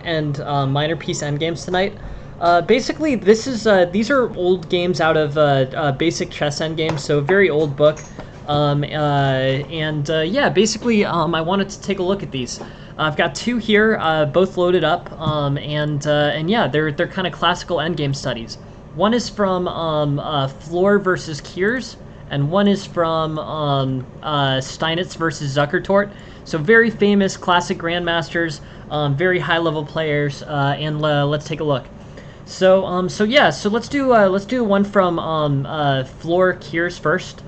And minor piece endgames tonight. Basically, these are old games out of basic chess endgames, so very old book. Yeah, basically, I wanted to take a look at these. I've got two here, both loaded up, and yeah, they're kind of classical endgame studies. One is from Floor versus Kiers, and one is from Steinitz versus Zuckertort. So very famous classic grandmasters, very high level players, and let's take a look. So yeah, so let's do one from Floor Kiers first.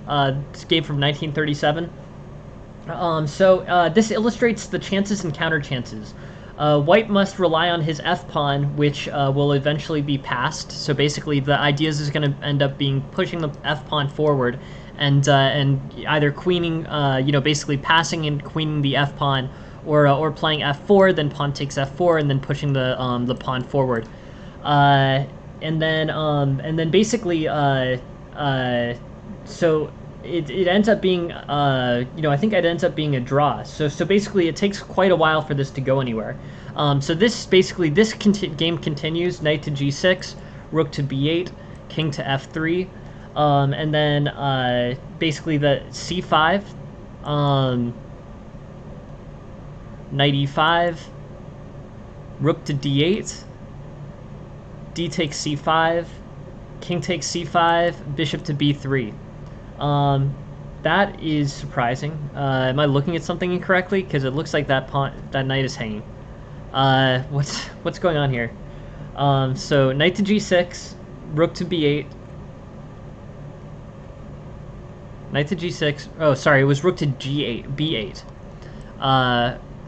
This game from 1937. This illustrates the chances and counter chances. White must rely on his f pawn, which will eventually be passed. So basically, the idea is going to end up being pushing the f pawn forward, and either queening, basically passing and queening the f pawn, or playing f4, then pawn takes f4, and then pushing the pawn forward. And then basically, so it ends up being, I think it ends up being a draw. So basically, it takes quite a while for this to go anywhere. So this game continues: knight to g6, rook to b8, king to f3, and then basically the c5, knight e5, rook to d8, d takes c5, king takes c5, bishop to b3. That is surprising. Am I looking at something incorrectly? Because it looks like that knight is hanging. What's going on here? So knight to g6, rook to b8, knight to g6. Oh, sorry, it was rook to g8, b8.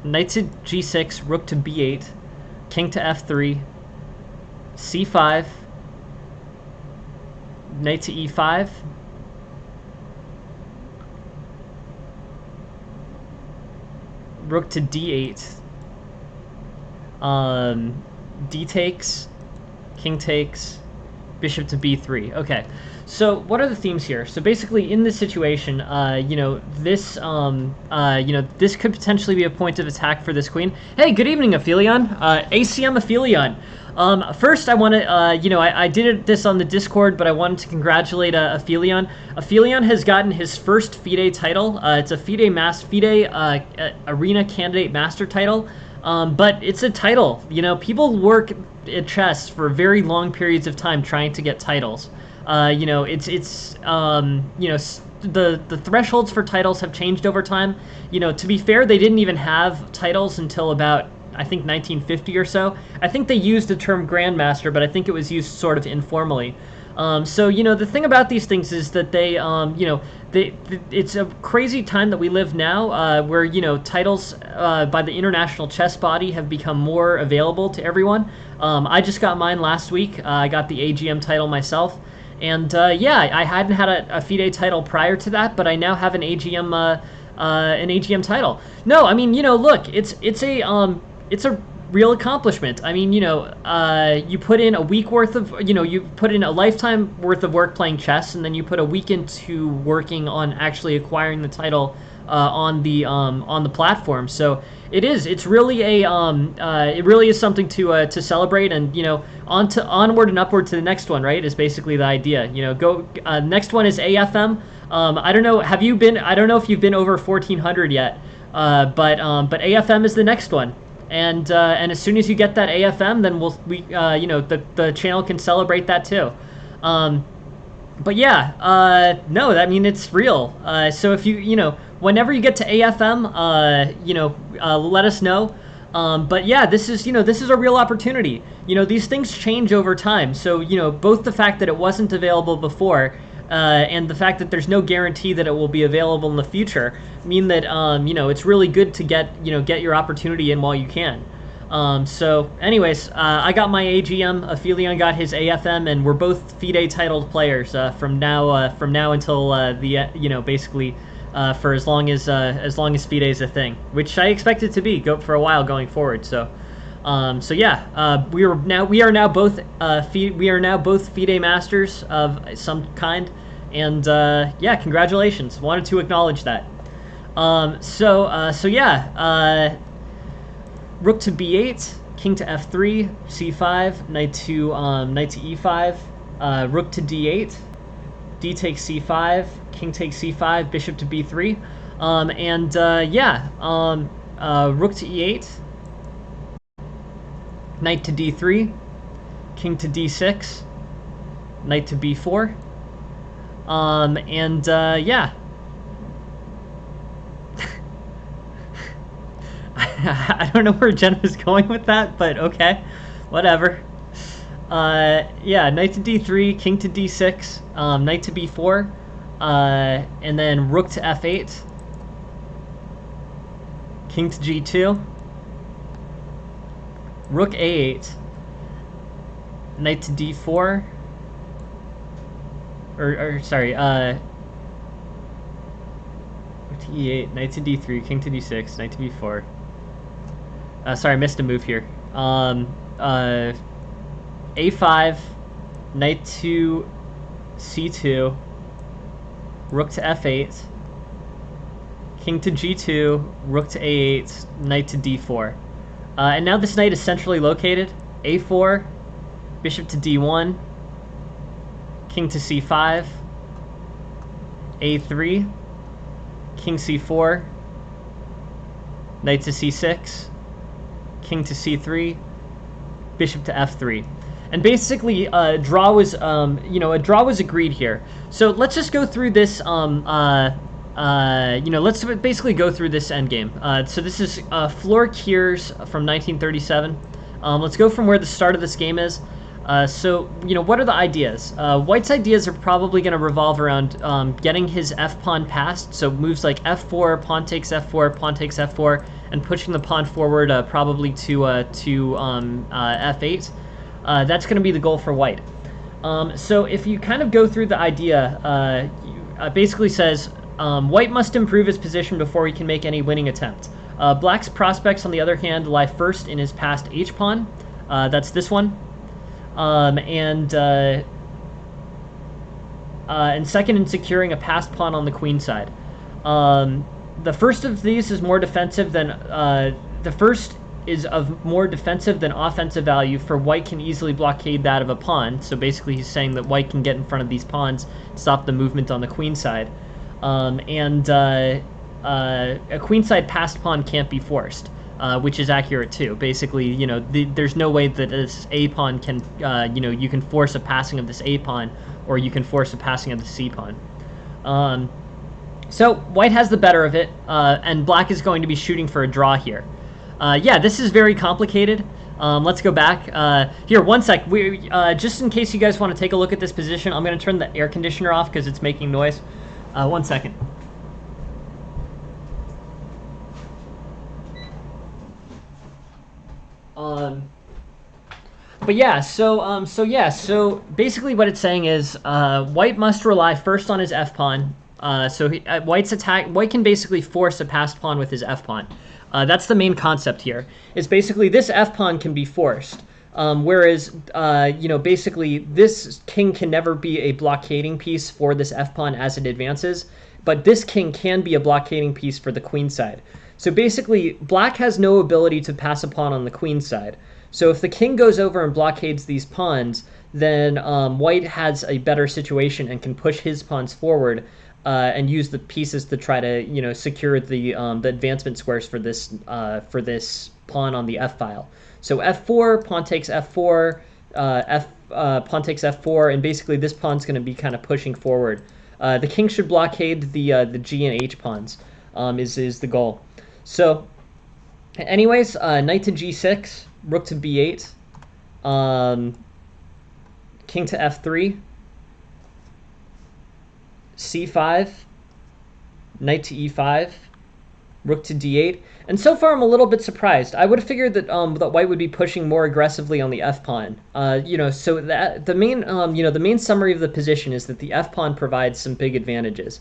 Knight to g6, rook to b8, king to f3, c5, knight to e5, rook to d8, d takes, king takes, bishop to b3. Okay, so what are the themes here? So basically, in this situation, this could potentially be a point of attack for this queen. Hey, good evening, Aphelion. ACM Aphelion. First, I want to, I did this on the Discord, but I wanted to congratulate Aphelion. Aphelion has gotten his first FIDE title. It's a FIDE Arena Candidate Master title. But it's a title. People work at chess for very long periods of time trying to get titles. The thresholds for titles have changed over time. To be fair, they didn't even have titles until about, I think, 1950 or so. I think they used the term grandmaster, but I think it was used sort of informally. The thing about these things is that it's a crazy time that we live now, where, titles by the International Chess Body have become more available to everyone. I just got mine last week. I got the AGM title myself. And, I hadn't had a FIDE title prior to that, but I now have an AGM title. No, I mean, look, it's a real accomplishment. I mean, you put in a week worth of, you put in a lifetime worth of work playing chess, and then you put a week into working on actually acquiring the title on the platform. So it's really it really is something to celebrate, and onward and upward to the next one, right? Is basically the idea. Go next one is AFM. I don't know. I don't know if you've been over 1400 yet, but AFM is the next one. And as soon as you get that AFM, then the channel can celebrate that too. But yeah, no, I mean, it's real. So if whenever you get to AFM, let us know. But yeah, this is a real opportunity. These things change over time. So both the fact that it wasn't available before, and the fact that there's no guarantee that it will be available in the future mean that it's really good to get your opportunity in while you can. Anyways, I got my AGM. Aphelion got his AFM, and we're both FIDE titled players from now until basically for as long as FIDE is a thing, which I expect it to be for a while going forward. So yeah, we are now both FIDE masters of some kind, and yeah, congratulations. Wanted to acknowledge that. Yeah, rook to b8, king to f3, c5, knight to e5, rook to d8, d takes c5, king takes c5, bishop to b3, rook to e8, knight to d3, king to d6, knight to b4, I don't know where Jen was going with that, but okay, whatever. Knight to d3, king to d6, knight to b4, and then rook to f8, king to g2, rook a8, knight to d4, rook to e8, knight to d3, king to d6, knight to b4. Sorry, I missed a move here. A5, knight to c2, rook to f8, king to g2, rook to a8, knight to d4. And now this knight is centrally located. a4, bishop to d1, king to c5, a3, king c4, knight to c6, king to c3, bishop to f3. And basically, a draw was agreed here. So let's just go through this. Let's basically go through this endgame. So this is Floor Kiers from 1937. Let's go from where the start of this game is. What are the ideas? White's ideas are probably going to revolve around getting his f-pawn passed. So moves like f4, pawn takes f4, pawn takes f4, and pushing the pawn forward probably to f8. That's going to be the goal for White. So if you kind of go through the idea, basically says White must improve his position before he can make any winning attempt. Black's prospects, on the other hand, lie first in his passed h-pawn. That's this one. And second in securing a passed pawn on the queen side. The first of these is more defensive than of more defensive than offensive value, for White can easily blockade that of a pawn. So basically he's saying that White can get in front of these pawns, stop the movement on the queen side. A queenside passed pawn can't be forced, which is accurate too. Basically, there's no way that this a pawn can, you can force a passing of this a pawn, or you can force a passing of the c pawn. So White has the better of it, and Black is going to be shooting for a draw here. This is very complicated. Let's go back. Here, one sec. Just in case you guys want to take a look at this position, I'm going to turn the air conditioner off because it's making noise. 1 second. So basically what it's saying is White must rely first on his f-pawn. White can basically force a passed pawn with his f-pawn. That's the main concept here. Is basically this f-pawn can be forced, whereas basically this king can never be a blockading piece for this f-pawn as it advances, but this king can be a blockading piece for the queen side. So basically, Black has no ability to pass a pawn on the queen side. So if the king goes over and blockades these pawns, then White has a better situation and can push his pawns forward and use the pieces to try to secure the advancement squares for this pawn on the f file. So f4, pawn takes f4, pawn takes f4, and basically this pawn's going to be kind of pushing forward. The king should blockade the g and h pawns, is the goal. So, anyways, knight to g6, rook to b8, king to f3, c5, knight to e5, rook to d8, and so far I'm a little bit surprised. I would have figured that that White would be pushing more aggressively on the f pawn. So that the main summary of the position is that the f pawn provides some big advantages.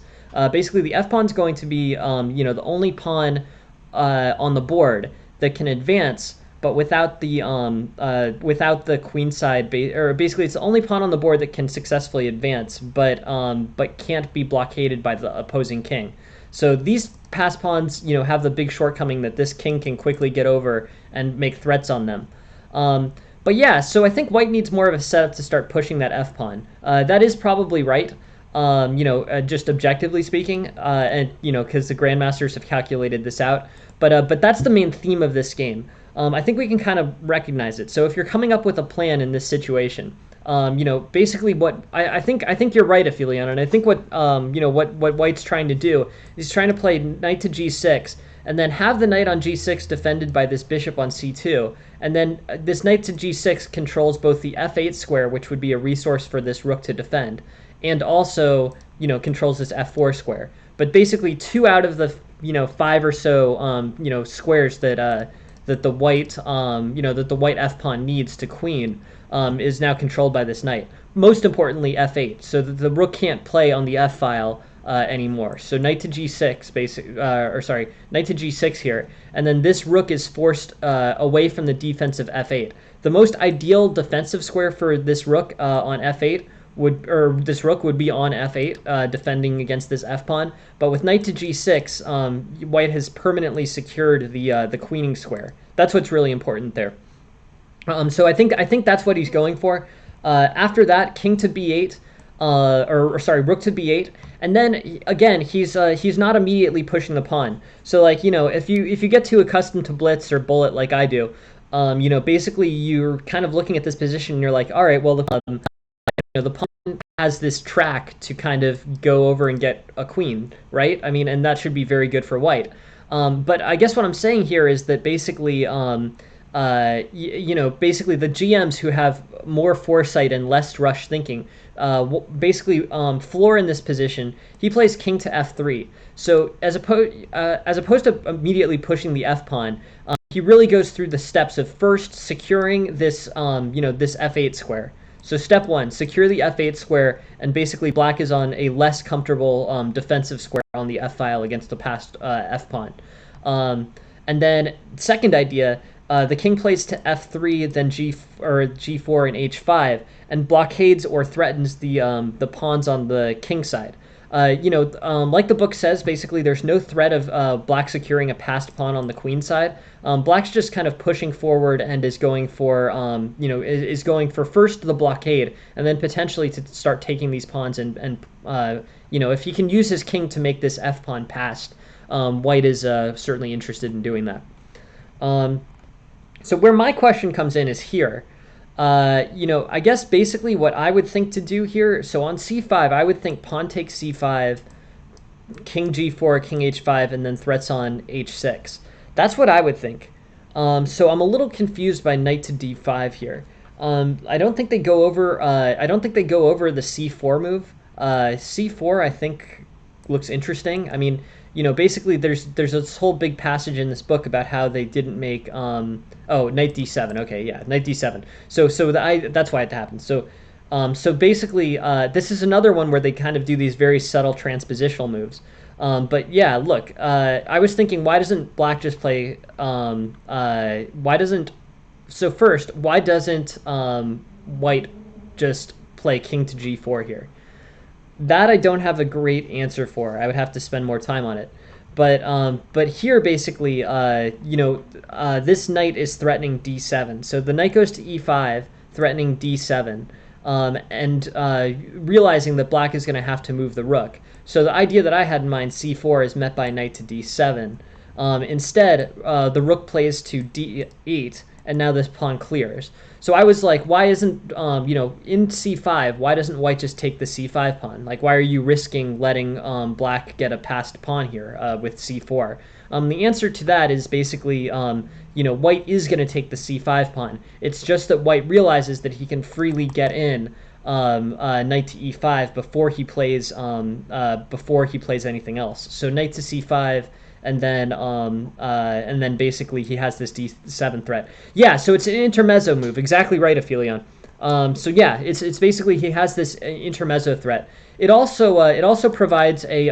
Basically, the f pawn's going to be the only pawn on the board that can advance, but without the queen side, or basically it's the only pawn on the board that can successfully advance, but can't be blockaded by the opposing king. So these pass pawns, have the big shortcoming that this king can quickly get over and make threats on them. But yeah, so I think white needs more of a setup to start pushing that f pawn. That is probably right. Just objectively speaking, and because the grandmasters have calculated this out. But that's the main theme of this game. I think we can kind of recognize it. So if you're coming up with a plan in this situation, basically what I think you're right, Aphelion, and I think what White's trying to do is trying to play knight to g6, and then have the knight on g6 defended by this bishop on c2, and then this knight to g6 controls both the f8 square, which would be a resource for this rook to defend, and also controls this f4 square. But basically, two out of the five or so squares that the white that the white f pawn needs to queen is now controlled by this knight. Most importantly, f8, so that the rook can't play on the f file anymore. So knight to g6, knight to g6 here, and then this rook is forced away from the defensive f8. The most ideal defensive square for this rook on f8 this rook would be on f8, defending against this f pawn. But with knight to g6, white has permanently secured the queening square. That's what's really important there. So I think that's what he's going for. After that, king to b8, rook to b8, and then again he's not immediately pushing the pawn. So if you get too accustomed to blitz or bullet like I do, basically you're kind of looking at this position and you're like, all right, well the pawn has this track to kind of go over and get a queen, right? I mean, and that should be very good for white. But I guess what I'm saying here is that basically, basically the GMs who have more foresight and less rush thinking, Floor in this position, he plays king to f3. So as opposed to immediately pushing the f pawn, he really goes through the steps of first securing this this f8 square. So step one, secure the f8 square, and basically black is on a less comfortable defensive square on the f file against the passed f pawn. And then second idea, the king plays to f3, then g4 and h5, and blockades or threatens the pawns on the king side. Like the book says, basically there's no threat of black securing a passed pawn on the queen side. Black's just kind of pushing forward and is going for is going for first the blockade, and then potentially to start taking these pawns and if he can use his king to make this f pawn passed, white is certainly interested in doing that. So where my question comes in is here. I guess basically what I would think to do here, so on c5, I would think pawn takes c5, king g4, king h5, and then threats on h6. That's what I would think. So I'm a little confused by knight to d5 here. I don't think they go over the c4 move. C4 I think looks interesting. I mean, basically there's this whole big passage in this book about how they didn't make knight d7. Okay, yeah, knight d7. That's why it happened. So basically this is another one where they kind of do these very subtle transpositional moves. But yeah, look, I was thinking, why doesn't black just play why doesn't white just play king to g4 here? That I don't have a great answer for. I would have to spend more time on it. But here basically, this knight is threatening d7. So the knight goes to e5, threatening d7, and realizing that black is going to have to move the rook. So the idea that I had in mind, c4, is met by knight to d7. Instead, the rook plays to d8, and now this pawn clears. So I was like, why isn't, in c5, why doesn't white just take the c5 pawn? Like, why are you risking letting black get a passed pawn here with c4? The answer to that is basically, white is going to take the c5 pawn. It's just that white realizes that he can freely get in knight to e5 before he plays anything else. So knight to c5. And then basically he has this d7 threat. Yeah, so it's an intermezzo move. Exactly right, Aphelion. So yeah, it's basically he has this intermezzo threat. It also provides a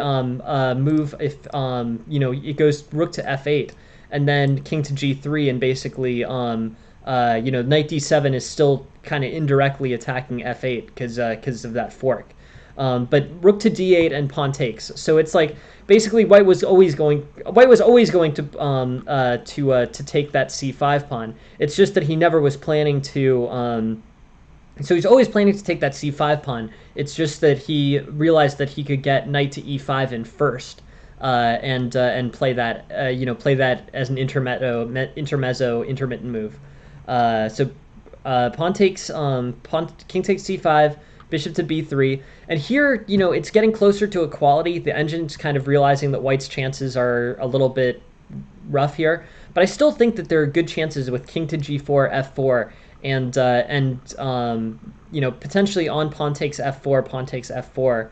move if it goes rook to f8 and then king to g3, and basically knight d7 is still kind of indirectly attacking f8 because of that fork. But rook to d8 and pawn takes. So it's like basically white was always going to take that c5 pawn. It's just that he never was planning to. So he's always planning to take that c5 pawn. It's just that he realized that he could get knight to e5 in first, and play that play that as an intermittent move. So pawn takes king takes c5, bishop to b3, and here it's getting closer to equality. The engine's kind of realizing that white's chances are a little bit rough here, but I still think that there are good chances with king to g4, f4, and potentially on pawn takes f4, pawn takes f4.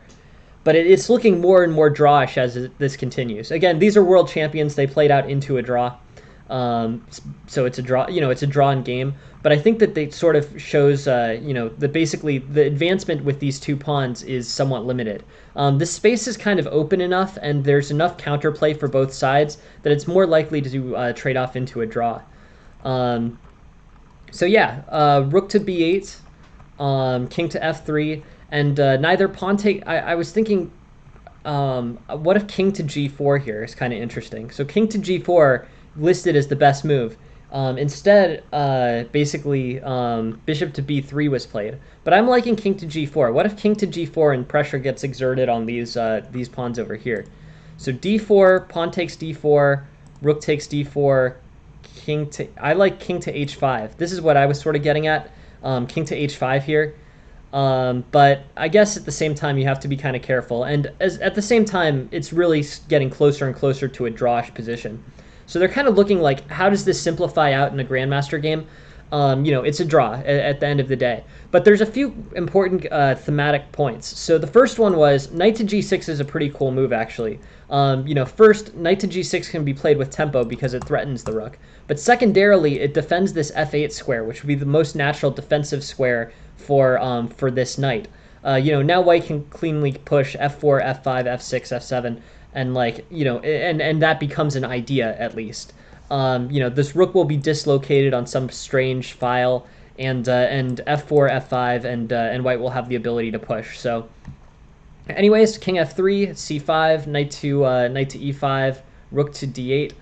But it's looking more and more drawish as this continues. Again, these are world champions. They played out into a draw. So it's a draw, it's a drawn game. But I think that they sort of shows, that basically the advancement with these two pawns is somewhat limited. This space is kind of open enough, and there's enough counterplay for both sides that it's more likely to trade off into a draw. So yeah, rook to b8, king to f3, and neither pawn take. I was thinking, what if king to g4 here is kind of interesting. So king to g4 listed as the best move. Instead, basically, bishop to b3 was played. But I'm liking king to g4. What if king to g4 and pressure gets exerted on these pawns over here? So d4, pawn takes d4, rook takes d4, I like king to h5. This is what I was sort of getting at, king to h5 here. But I guess at the same time you have to be kind of careful, and at the same time it's really getting closer and closer to a drawish position. So they're kind of looking like, how does this simplify out in a Grandmaster game? It's a draw at the end of the day. But there's a few important thematic points. So the first one was knight to g6 is a pretty cool move, actually. First, knight to g6 can be played with tempo because it threatens the rook. But secondarily, it defends this f8 square, which would be the most natural defensive square for this knight. Now white can cleanly push f4, f5, f6, f7, and and that becomes an idea at least. This rook will be dislocated on some strange file, and f4, f5, and white will have the ability to push. So, anyways, king f3, c5, knight to e5, rook to d8.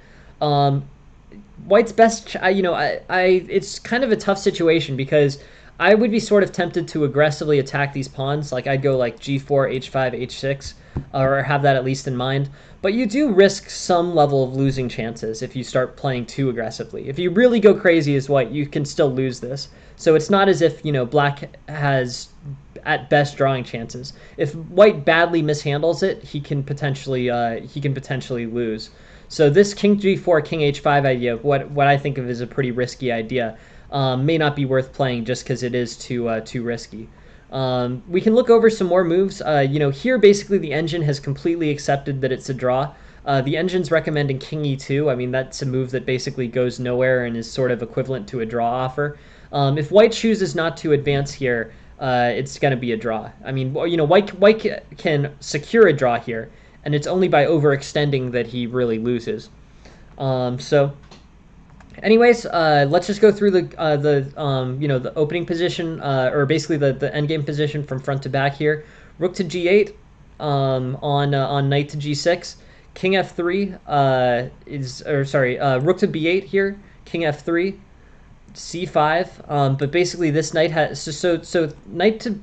White's best, it's kind of a tough situation because I would be sort of tempted to aggressively attack these pawns. Like I'd go like g4, h5, h6, or have that at least in mind. But you do risk some level of losing chances if you start playing too aggressively. If you really go crazy as white, you can still lose this. So it's not as if, black has at best drawing chances. If white badly mishandles it, he can potentially lose. So this king g4, king h5 idea, what I think of as a pretty risky idea, may not be worth playing just because it is too risky. We can look over some more moves. Here basically the engine has completely accepted that it's a draw. The engine's recommending king e2. I mean, that's a move that basically goes nowhere and is sort of equivalent to a draw offer. If white chooses not to advance here, it's going to be a draw. I mean, white can secure a draw here, and it's only by overextending that he really loses. Anyways, let's just go through the opening position, or basically the endgame position from front to back here. Rook to g8, on knight to g6, king f3 rook to b8 here, king f3, c5. But basically this knight has so knight to.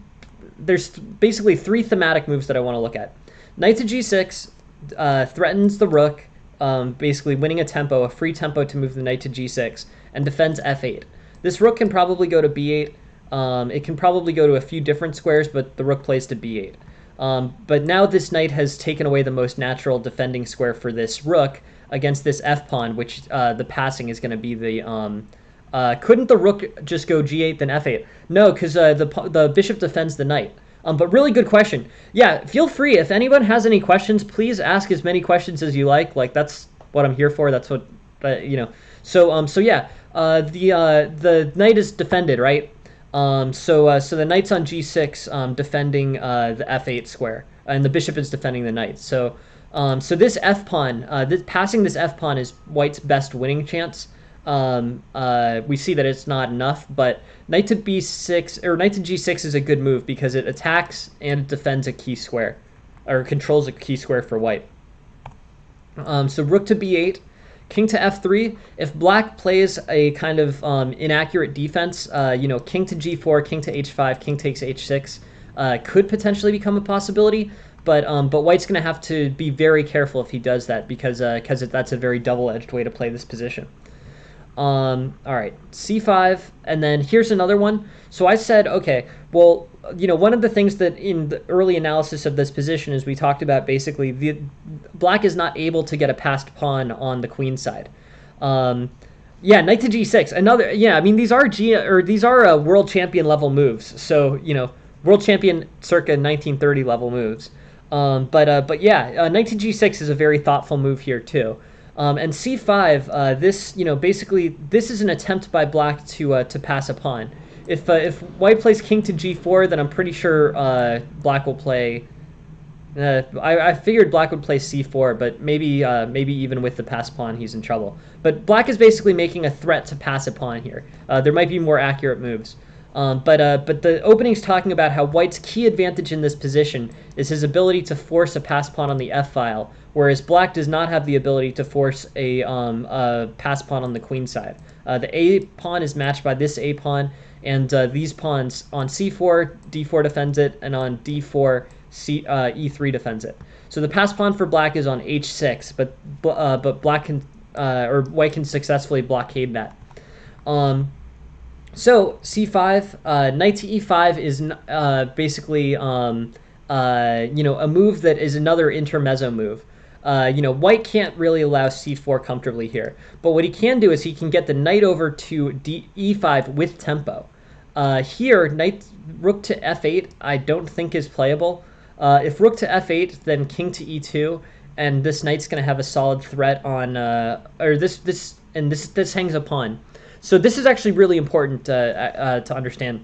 There's basically three thematic moves that I want to look at. Knight to g6 threatens the rook, basically winning a free tempo to move the knight to g6, and defends f8. This rook can probably go to b8. It can probably go to a few different squares, but the rook plays to b8. But now this knight has taken away the most natural defending square for this rook against this f-pawn, which the passing is going to be the... couldn't the rook just go g8 then f8? No, because the bishop defends the knight. But really good question. Yeah, feel free. If anyone has any questions, please ask as many questions as you like. Like, that's what I'm here for. That's what, So yeah, the knight is defended, right? So the knight's on g6, defending the f8 square, and the bishop is defending the knight. So this f-pawn, passing this f-pawn is white's best winning chance. we see that it's not enough. But knight to b6 or knight to g6 is a good move because it attacks and it defends a key square, or controls a key square for white. So rook to b8, king to f3. If black plays a kind of inaccurate defense, king to g4, king to h5, king takes h6 could potentially become a possibility. But white's going to have to be very careful if he does that because that's a very double-edged way to play this position. All right, c5, and then here's another one. So I said, okay, well, one of the things that in the early analysis of this position is we talked about basically black is not able to get a passed pawn on the queen side. Yeah, knight to g6. Another, yeah, I mean these are world champion level moves. So world champion circa 1930 level moves. But yeah, knight to g6 is a very thoughtful move here too. And c5, this basically this is an attempt by black to pass a pawn. If white plays king to g4, then I'm pretty sure black will play. I figured black would play c4, but maybe even with the pass pawn, he's in trouble. But black is basically making a threat to pass a pawn here. There might be more accurate moves. But the opening's talking about how white's key advantage in this position is his ability to force a pass pawn on the f-file, whereas black does not have the ability to force a pass pawn on the queen side. The a pawn is matched by this a pawn, and these pawns on c4, d4 defends it, and on d4, e3 defends it. So the pass pawn for black is on h6, but black can or white can successfully blockade that. So c5, knight to e5 is basically a move that is another intermezzo move. White can't really allow c4 comfortably here, but what he can do is he can get the knight over to e5 with tempo. Here, rook to f8 I don't think is playable. If rook to f8, then king to e2, and this knight's going to have a solid threat on, this hangs a pawn. So this is actually really important to understand.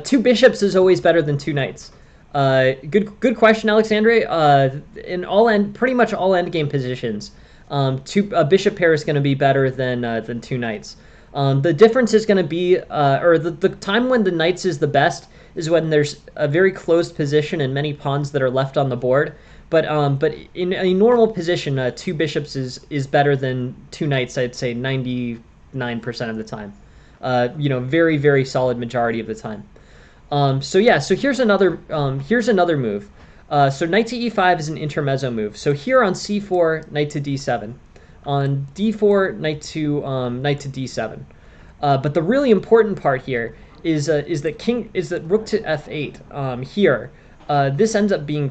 Two bishops is always better than two knights. Good question, Alexandre. In pretty much all endgame positions, a bishop pair is going to be better than two knights. The difference is going to be, the time when the knights is the best is when there's a very closed position and many pawns that are left on the board. But in a normal position, two bishops is better than two knights. I'd say 99% of the time. Very, very solid majority of the time. So here's another move. So knight to e5 is an intermezzo move. So here on c4, knight to d7. On d4, knight to d7. But the really important part here is that rook to f8 here. This ends up being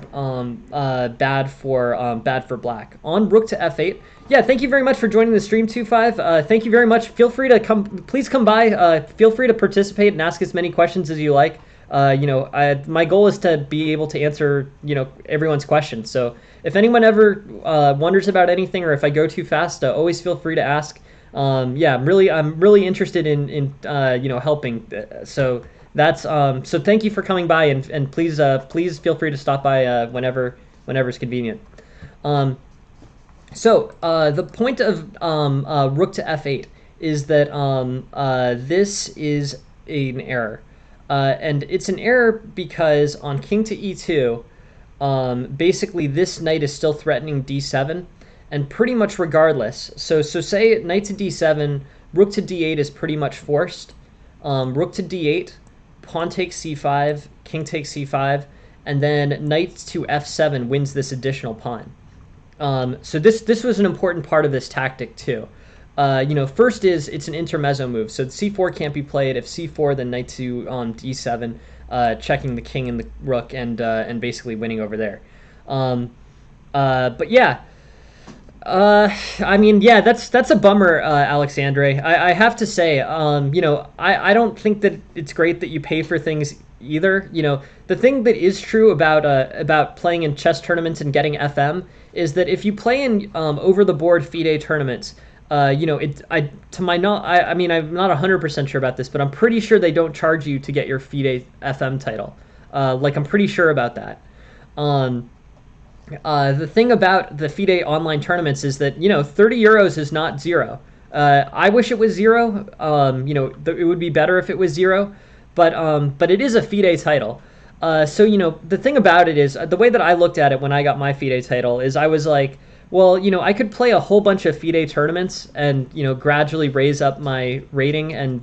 bad for black. On rook to f8. Yeah, thank you very much for joining the stream, 25. Thank you very much. Feel free to please come by. Feel free to participate and ask as many questions as you like. My goal is to be able to answer, everyone's questions. So if anyone ever wonders about anything, or if I go too fast, always feel free to ask. I'm really interested in helping. So that's so thank you for coming by, and please feel free to stop by whenever it's convenient. So the point of rook to f8 is that this is an error. And it's an error because on king to e2, basically this knight is still threatening d7, and pretty much regardless. So say knight to d7, rook to d8 is pretty much forced. Rook to d8, pawn takes c5, king takes c5, and then knight to f7 wins this additional pawn. So this was an important part of this tactic too. First is it's an intermezzo move, so c4 can't be played. If c4, then knight to d7, checking the king and the rook, and basically winning over there. But yeah, that's a bummer, Alexandre. I have to say, I don't think that it's great that you pay for things either. The thing that is true about playing in chess tournaments and getting FM is that if you play in over the board FIDE tournaments. I'm not 100% sure about this, but I'm pretty sure they don't charge you to get your FIDE FM title. I'm pretty sure about that. The thing about the FIDE online tournaments is that 30 euros is not zero. I wish it was zero. It would be better if it was zero, but it is a FIDE title. So the thing about it is the way that I looked at it when I got my FIDE title is I was like, well, I could play a whole bunch of FIDE tournaments and gradually raise up my rating, and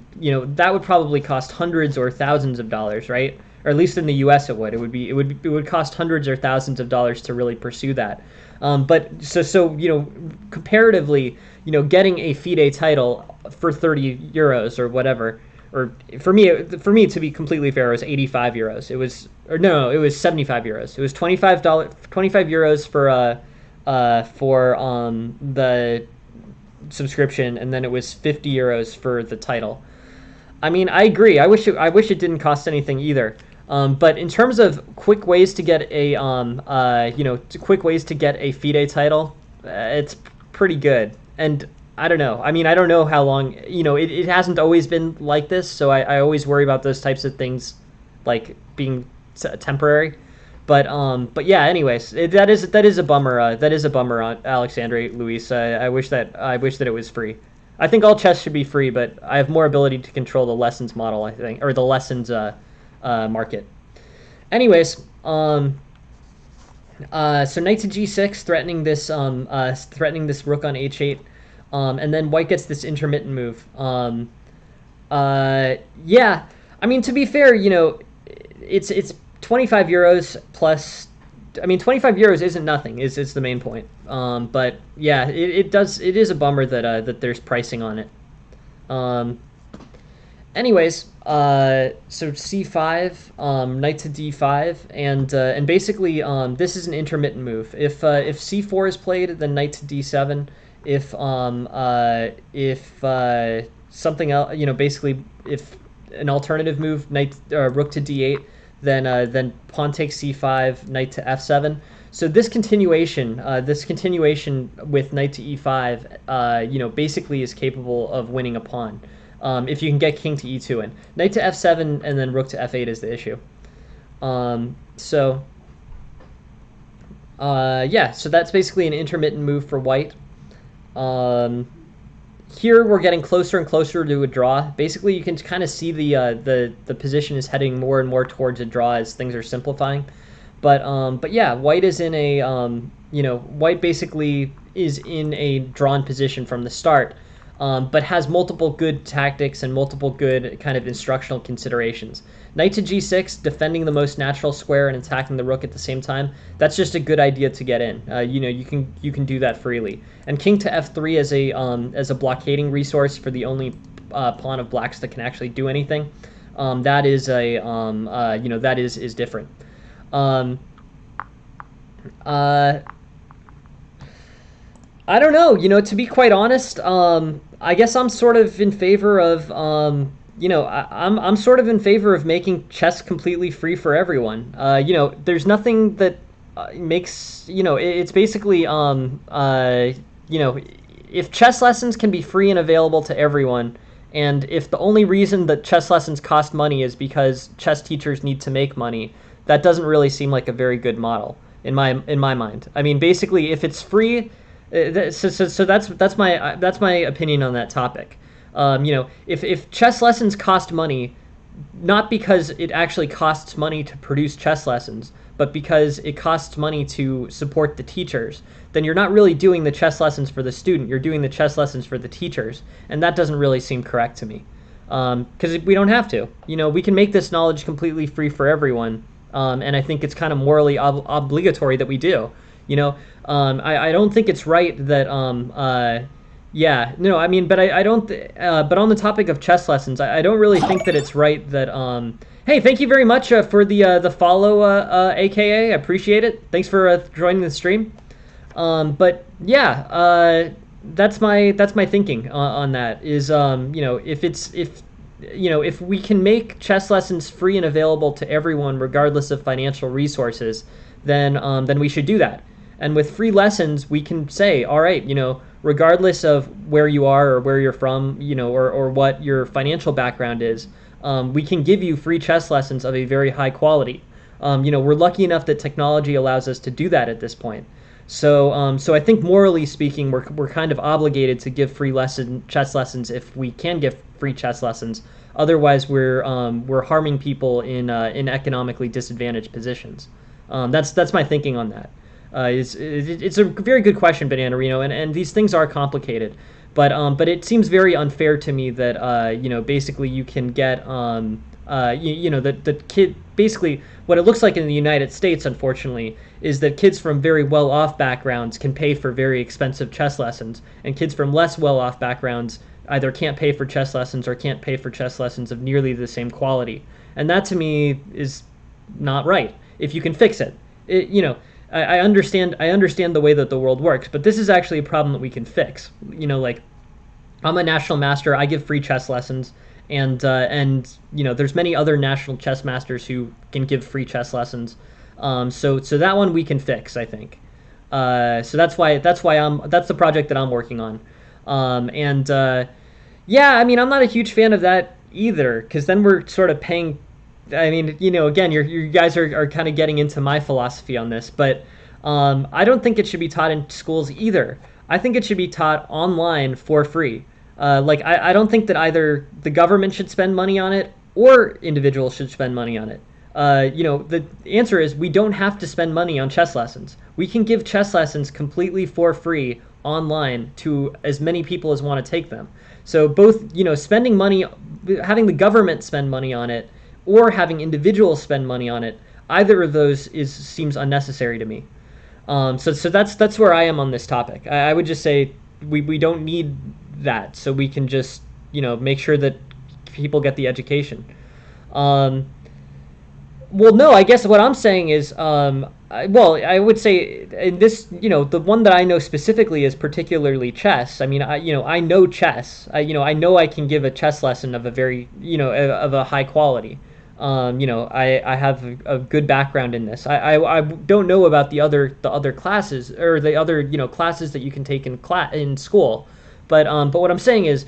that would probably cost hundreds or thousands of dollars, right? Or at least in the U.S. it would cost hundreds or thousands of dollars to really pursue that. But comparatively, getting a FIDE title for 30 euros or whatever, or for me to be completely fair, it was 85 euros. It was, or no, it was 75 euros. It was $25 for the subscription, and then it was 50 euros for the title. I mean, I agree. I wish it didn't cost anything either. But in terms of quick ways to get a FIDE title, it's pretty good. And I don't know. I mean, I don't know how long. It hasn't always been like this, so I always worry about those types of things, like being temporary. But yeah. Anyways, that is a bummer. That is a bummer, Alexandre Luis. I wish that it was free. I think all chess should be free, but I have more ability to control the lessons model, I think, or the lessons market. Anyways, so knight to g6, threatening this rook on h8, and then white gets this intermittent move. Yeah, I mean, to be fair, it's 25 euros plus. I mean, 25 euros isn't nothing. Is the main point. But yeah, it is a bummer that there's pricing on it. Anyways, so c5, knight to d5, and basically this is an intermittent move. If c4 is played, then knight to d7. If something else, basically if an alternative move, rook to d8, then pawn takes c5, knight to f7. So this continuation with knight to e5, basically is capable of winning a pawn. If you can get king to e2 in. Knight to f7 and then rook to f8 is the issue. Yeah, so that's basically an intermittent move for white. Here we're getting closer and closer to a draw. Basically, you can kind of see the position is heading more and more towards a draw as things are simplifying. But yeah, white is in a white basically is in a drawn position from the start. But has multiple good tactics and multiple good kind of instructional considerations. Knight to g6, defending the most natural square and attacking the rook at the same time. That's just a good idea to get in. You can do that freely. And king to f3 as a blockading resource for the only pawn of black's that can actually do anything. That is that is different. I don't know. To be quite honest, I guess I'm sort of in favor of, I'm sort of in favor of making chess completely free for everyone. There's nothing that makes, it's basically, if chess lessons can be free and available to everyone, and if the only reason that chess lessons cost money is because chess teachers need to make money, that doesn't really seem like a very good model in my mind. I mean, basically, if it's free. So that's my opinion on that topic. If chess lessons cost money, not because it actually costs money to produce chess lessons, but because it costs money to support the teachers, then you're not really doing the chess lessons for the student. You're doing the chess lessons for the teachers, and that doesn't really seem correct to me. Because we don't have to. We can make this knowledge completely free for everyone, and I think it's kind of morally obligatory that we do. I don't think it's right that yeah, no, I mean, but I don't but on the topic of chess lessons, I don't really think that it's right that hey, thank you very much for the follow, aka, I appreciate it. Thanks for joining the stream. But yeah, that's my thinking on that is if we can make chess lessons free and available to everyone regardless of financial resources, then we should do that. And with free lessons, we can say, all right, regardless of where you are or where you're from, or what your financial background is, we can give you free chess lessons of a very high quality. We're lucky enough that technology allows us to do that at this point. So I think morally speaking, we're kind of obligated to give free chess lessons if we can give free chess lessons. Otherwise, we're harming people in economically disadvantaged positions. That's my thinking on that. It's a very good question, Bananarino, and these things are complicated, but it seems very unfair to me that basically you can get the kid basically what it looks like in the United States, unfortunately, is that kids from very well-off backgrounds can pay for very expensive chess lessons, and kids from less well-off backgrounds either can't pay for chess lessons or can't pay for chess lessons of nearly the same quality. And that to me is not right. If you can fix it, I understand the way that the world works, but this is actually a problem that we can fix. Like I'm a national master, I give free chess lessons, and there's many other national chess masters who can give free chess lessons. So that one we can fix, I think. So that's the project that I'm working on. Yeah, I mean, I'm not a huge fan of that either, because then we're sort of paying. I mean, again, you guys are kind of getting into my philosophy on this, but I don't think it should be taught in schools either. I think it should be taught online for free. I don't think that either the government should spend money on it or individuals should spend money on it. The answer is we don't have to spend money on chess lessons. We can give chess lessons completely for free online to as many people as want to take them. So both, spending money, having the government spend money on it, or having individuals spend money on it, either of those seems unnecessary to me. So that's where I am on this topic. I would just say we don't need that, so we can just make sure that people get the education. Well, no, I guess what I'm saying is, I would say in this, the one that I know specifically is particularly chess. I mean, I know chess. I know I can give a chess lesson of a very, of a high quality. I have a good background in this. I don't know about the other classes or the other, classes that you can take in school. But what I'm saying is,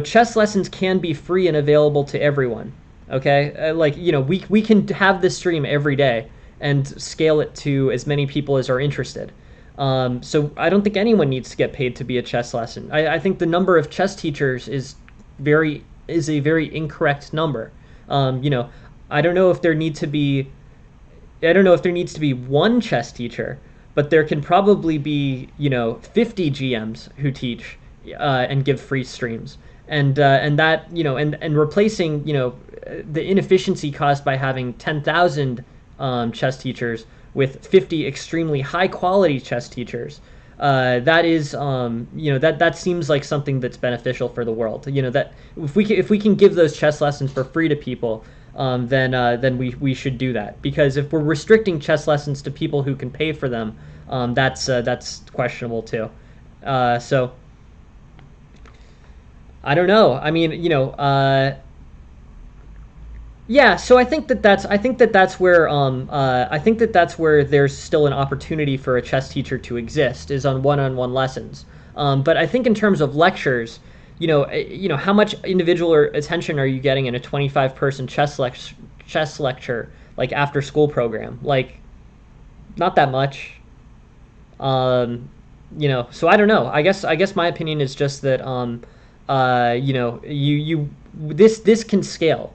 chess lessons can be free and available to everyone. Okay, we can have this stream every day and scale it to as many people as are interested. So I don't think anyone needs to get paid to be a chess lesson. I think the number of chess teachers is a very incorrect number. I don't know if there needs to be one chess teacher, but there can probably be 50 GMs who teach and give free streams. And that and replacing the inefficiency caused by having 10,000 chess teachers with 50 extremely high quality chess teachers, that is that seems like something that's beneficial for the world. That if we can give those chess lessons for free to people, then we should do that, because if we're restricting chess lessons to people who can pay for them, that's questionable too. So I don't know. I mean, yeah. So I think that's where there's still an opportunity for a chess teacher to exist, is on one-on-one lessons. But I think in terms of lectures, how much individual attention are you getting in a 25-person chess lecture, like after school program? Like, not that much. So I don't know. I guess my opinion is just that this can scale.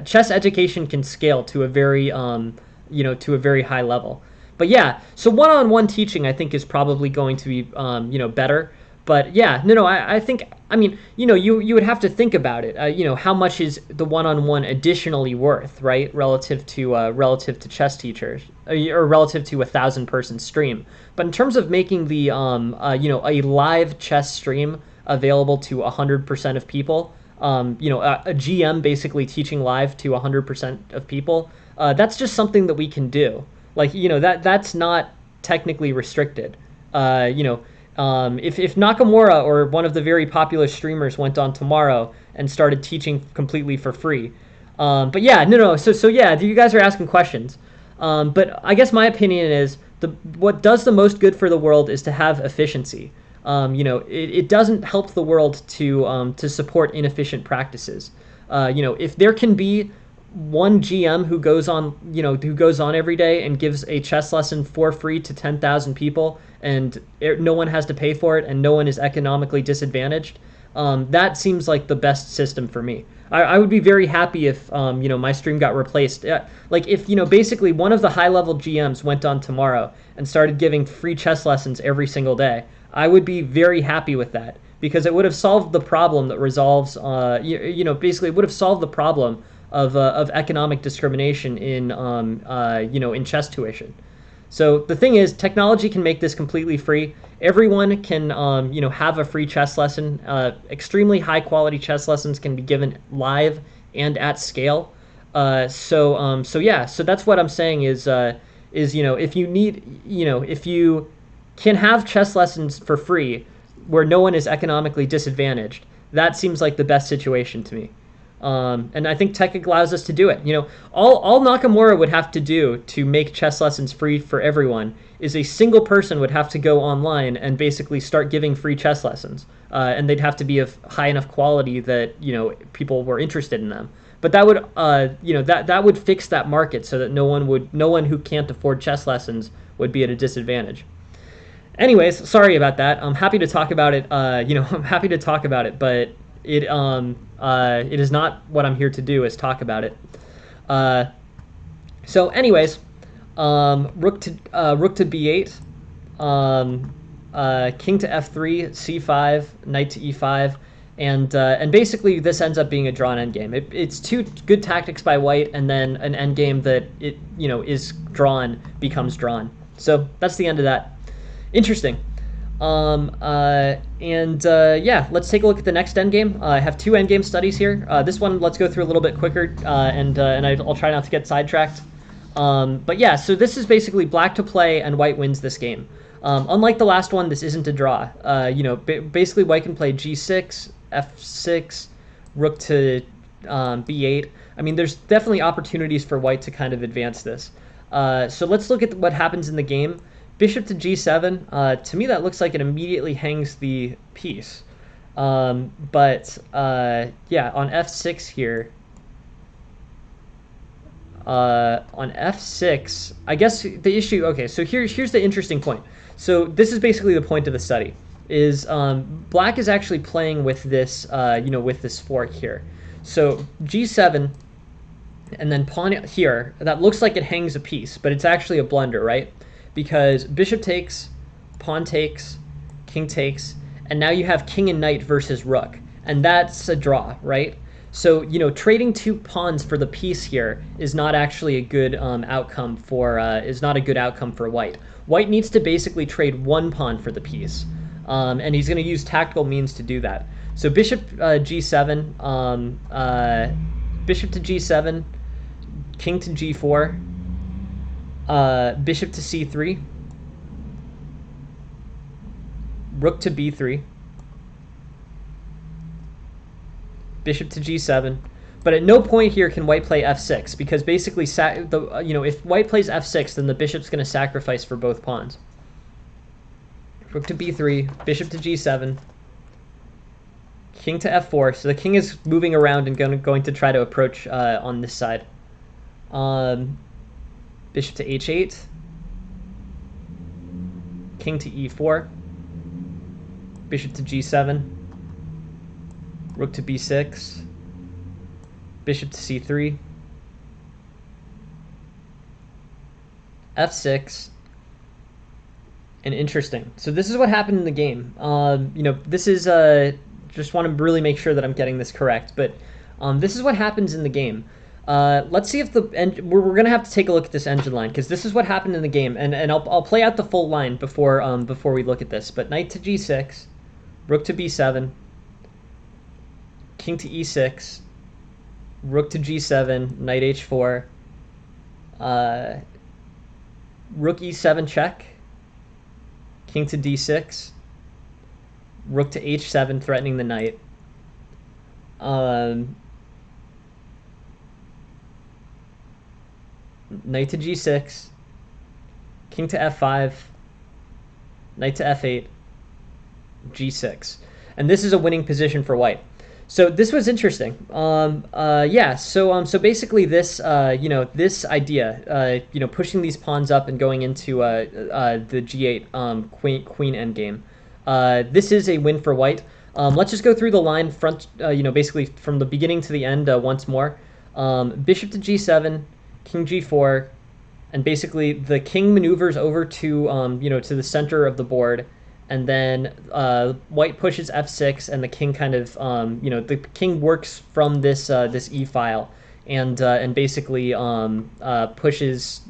Chess education can scale to a very high level. But yeah, so one-on-one teaching I think is probably going to be better. But yeah, no, I think, I mean, you would have to think about it. How much is the one-on-one additionally worth, right? Relative to chess teachers, or relative to 1,000-person stream. But in terms of making the a live chess stream available to 100% of people, a GM basically teaching live to 100% of people, that's just something that we can do. Like, that's not technically restricted. If Nakamura or one of the very popular streamers went on tomorrow and started teaching completely for free. But yeah, no. So yeah, you guys are asking questions. But I guess my opinion is what does the most good for the world is to have efficiency. It doesn't help the world to support inefficient practices. If there can be one GM who goes on, who goes on every day and gives a chess lesson for free to 10,000 people, and no one has to pay for it, and no one is economically disadvantaged. That seems like the best system for me. I would be very happy if my stream got replaced. Like if basically one of the high level GMs went on tomorrow and started giving free chess lessons every single day. I would be very happy with that, because it would have solved the problem that resolves basically it would have solved the problem of economic discrimination in chess tuition. So the thing is, technology can make this completely free. Everyone can, have a free chess lesson. Extremely high quality chess lessons can be given live and at scale. So that's what I'm saying is if you need, if you can have chess lessons for free where no one is economically disadvantaged, that seems like the best situation to me. And I think tech allows us to do it. All Nakamura would have to do to make chess lessons free for everyone is a single person would have to go online and basically start giving free chess lessons. And they'd have to be of high enough quality that, people were interested in them. But that would, that would fix that market so that no one who can't afford chess lessons would be at a disadvantage. Anyways, sorry about that. I'm happy to talk about it. I'm happy to talk about it, but it is not what I'm here to do, is talk about it. So anyways, rook to b8, king to f3, c5, knight to e5, and basically this ends up being a drawn endgame. It's two good tactics by white, and then an endgame that is drawn becomes drawn. So that's the end of that. Interesting. Yeah, let's take a look at the next endgame. I have two endgame studies here. This one, let's go through a little bit quicker, and I'll try not to get sidetracked. But yeah, so this is basically black to play, and white wins this game. Unlike the last one, this isn't a draw. Basically white can play g6, f6, rook to b8. I mean, there's definitely opportunities for white to kind of advance this. So let's look at what happens in the game. Bishop to g7, to me that looks like it immediately hangs the piece. Yeah, on f6 here, on f6, I guess the issue, okay, so here's the interesting point. So this is basically the point of the study, is black is actually playing with this, with this fork here. So g7, and then pawn here, that looks like it hangs a piece, but it's actually a blunder, right? Because bishop takes, pawn takes, king takes, and now you have king and knight versus rook, and that's a draw, right? So trading two pawns for the piece here is not actually a good outcome for white. White needs to basically trade one pawn for the piece, and he's going to use tactical means to do that. So bishop g7, bishop to g7, king to g4. Bishop to c3, rook to b3, bishop to g7, but at no point here can white play f6, because basically if white plays f6, then the bishop's going to sacrifice for both pawns. Rook to b3, bishop to g7, king to f4, so the king is moving around and going to try to approach on this side. Bishop to h8, king to e4, bishop to g7, rook to b6, bishop to c3, f6, and interesting. So this is what happened in the game. This is just want to really make sure that I'm getting this correct, but this is what happens in the game. Let's see if we're going to have to take a look at this engine line, because this is what happened in the game, and I'll play out the full line before we look at this. But knight to g6, rook to b7, king to e6, rook to g7, knight h4, rook e7 check, king to d6, rook to h7 threatening the knight. Knight to g6, king to f5, knight to f8, g6. And this is a winning position for white. So this was interesting. Yeah. So basically, this this idea, pushing these pawns up and going into the g8 queen endgame. This is a win for white. Let's just go through the line front. Basically from the beginning to the end once more. Bishop to g7, king g4, and basically the king maneuvers over to to the center of the board, and then white pushes f6, and the king kind of the king works from this e file, and basically pushes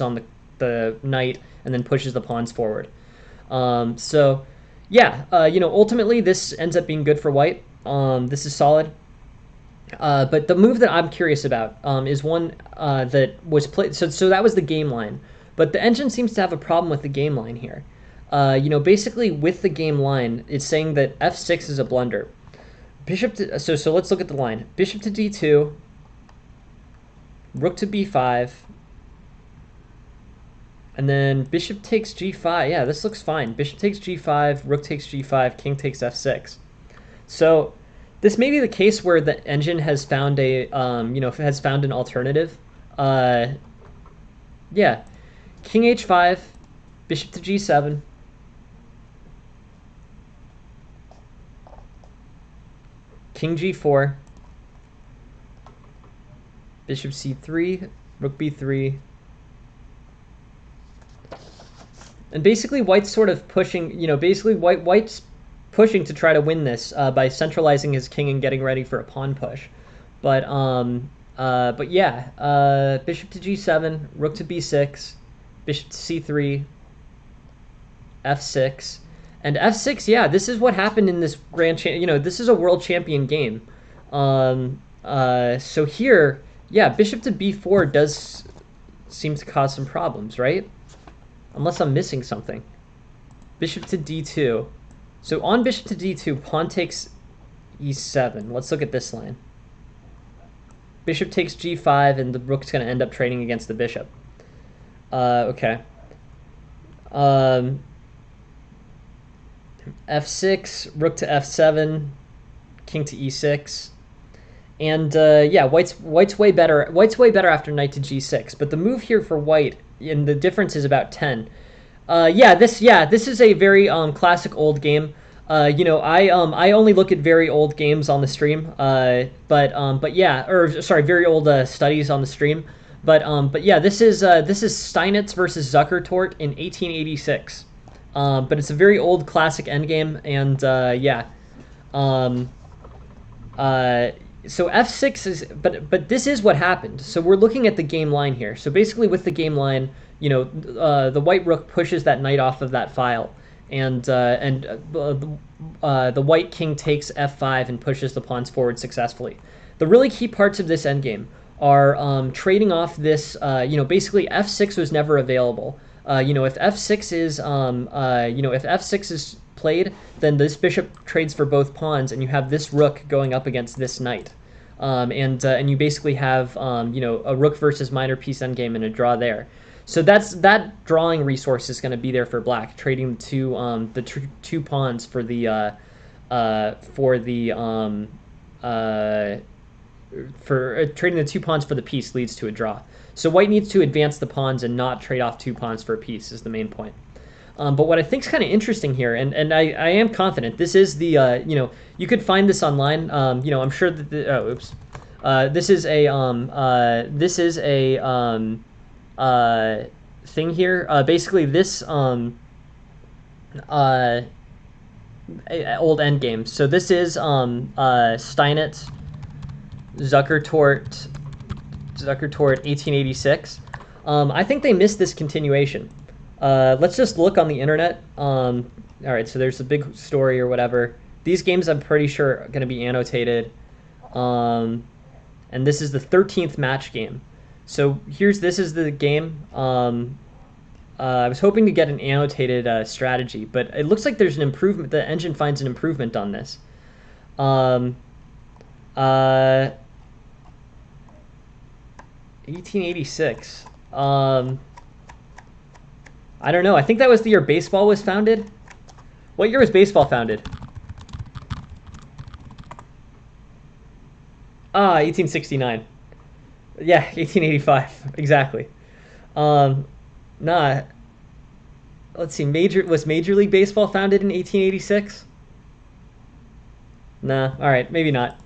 on the knight, and then pushes the pawns forward. So yeah, ultimately this ends up being good for white. This is solid. But the move that I'm curious about is one that was played. So that was the game line, but the engine seems to have a problem with the game line here. Basically with the game line, it's saying that f6 is a blunder. Bishop to, so let's look at the line. Bishop to d2, rook to b5, and then bishop takes g5. Yeah, this looks fine. Bishop takes g5, rook takes g5, king takes f6. So this may be the case where the engine has found a has found an alternative. Yeah, king h5, bishop to g7. King g4, bishop c3, rook b3, and basically white's sort of pushing. Basically white's pushing to try to win this by centralizing his king and getting ready for a pawn push. But yeah, bishop to g7, rook to b6, bishop to c3, f6. And f6, yeah, this is what happened in this this is a world champion game. So here, yeah, bishop to b4 does seem to cause some problems, right? Unless I'm missing something. Bishop to d2. So on bishop to d2, pawn takes e7. Let's look at this line. Bishop takes g5, and the rook's going to end up trading against the bishop. Okay. f6, rook to f7, king to e6, and yeah, white's way better. White's way better after knight to g6. But the move here for white, and the difference is about 10. This is a very classic old game. I only look at very old games on the stream. But yeah, or sorry, very old studies on the stream. But yeah, this is Steinitz versus Zuckertort in 1886. But it's a very old classic endgame, and yeah. So f6 is, but this is what happened. So we're looking at the game line here. So basically, with the game line, the white rook pushes that knight off of that file, and the white king takes f5 and pushes the pawns forward successfully. The really key parts of this endgame are trading off this. Basically f6 was never available. If f6 is if f6 is played, then this bishop trades for both pawns, and you have this rook going up against this knight, and you basically have a rook versus minor piece endgame and a draw there. So that drawing resource is going to be there for black, trading the two pawns for the trading the two pawns for the piece leads to a draw. So white needs to advance the pawns and not trade off two pawns for a piece is the main point. But what I think is kind of interesting here, and I am confident, this is the, you could find this online. I'm sure that, this is a thing here. Basically this, old endgame. So this is, Steinitz, Zuckertort, 1886. I think they missed this continuation. Let's just look on the internet. All right, so there's a big story or whatever. These games I'm pretty sure are going to be annotated. And this is the 13th match game. So this is the game. I was hoping to get an annotated strategy, but it looks like there's an improvement. The engine finds an improvement on this. 1886. I don't know. I think that was the year baseball was founded. What year was baseball founded? Ah, 1869. Yeah, 1885. Exactly. Um, nah. Let's see. Major League Baseball founded in 1886? Nah. All right, maybe not.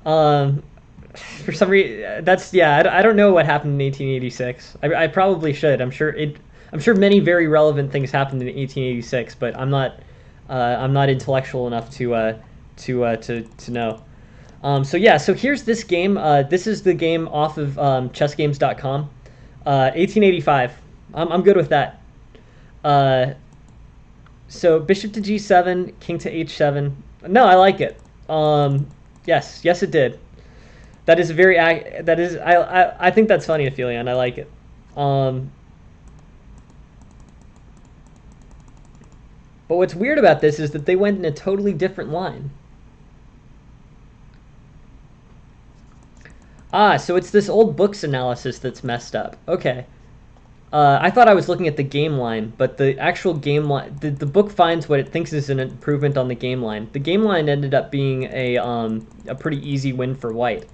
Um, for some reason, that's yeah. I don't know what happened in 1886. I probably should. I'm sure many very relevant things happened in 1886, but I'm not intellectual enough to know. So yeah, so here's this game. This is the game off of chessgames.com. 1885. I'm good with that. Uh, so bishop to g7, king to h7. No, I like it. Yes, it did. That is very that is I think that's funny, Aphelion. I like it. Um, but what's weird about this is that they went in a totally different line. Ah, so it's this old books analysis that's messed up. Okay. I thought I was looking at the game line, but the actual game line, the book finds what it thinks is an improvement on the game line. The game line ended up being a pretty easy win for white.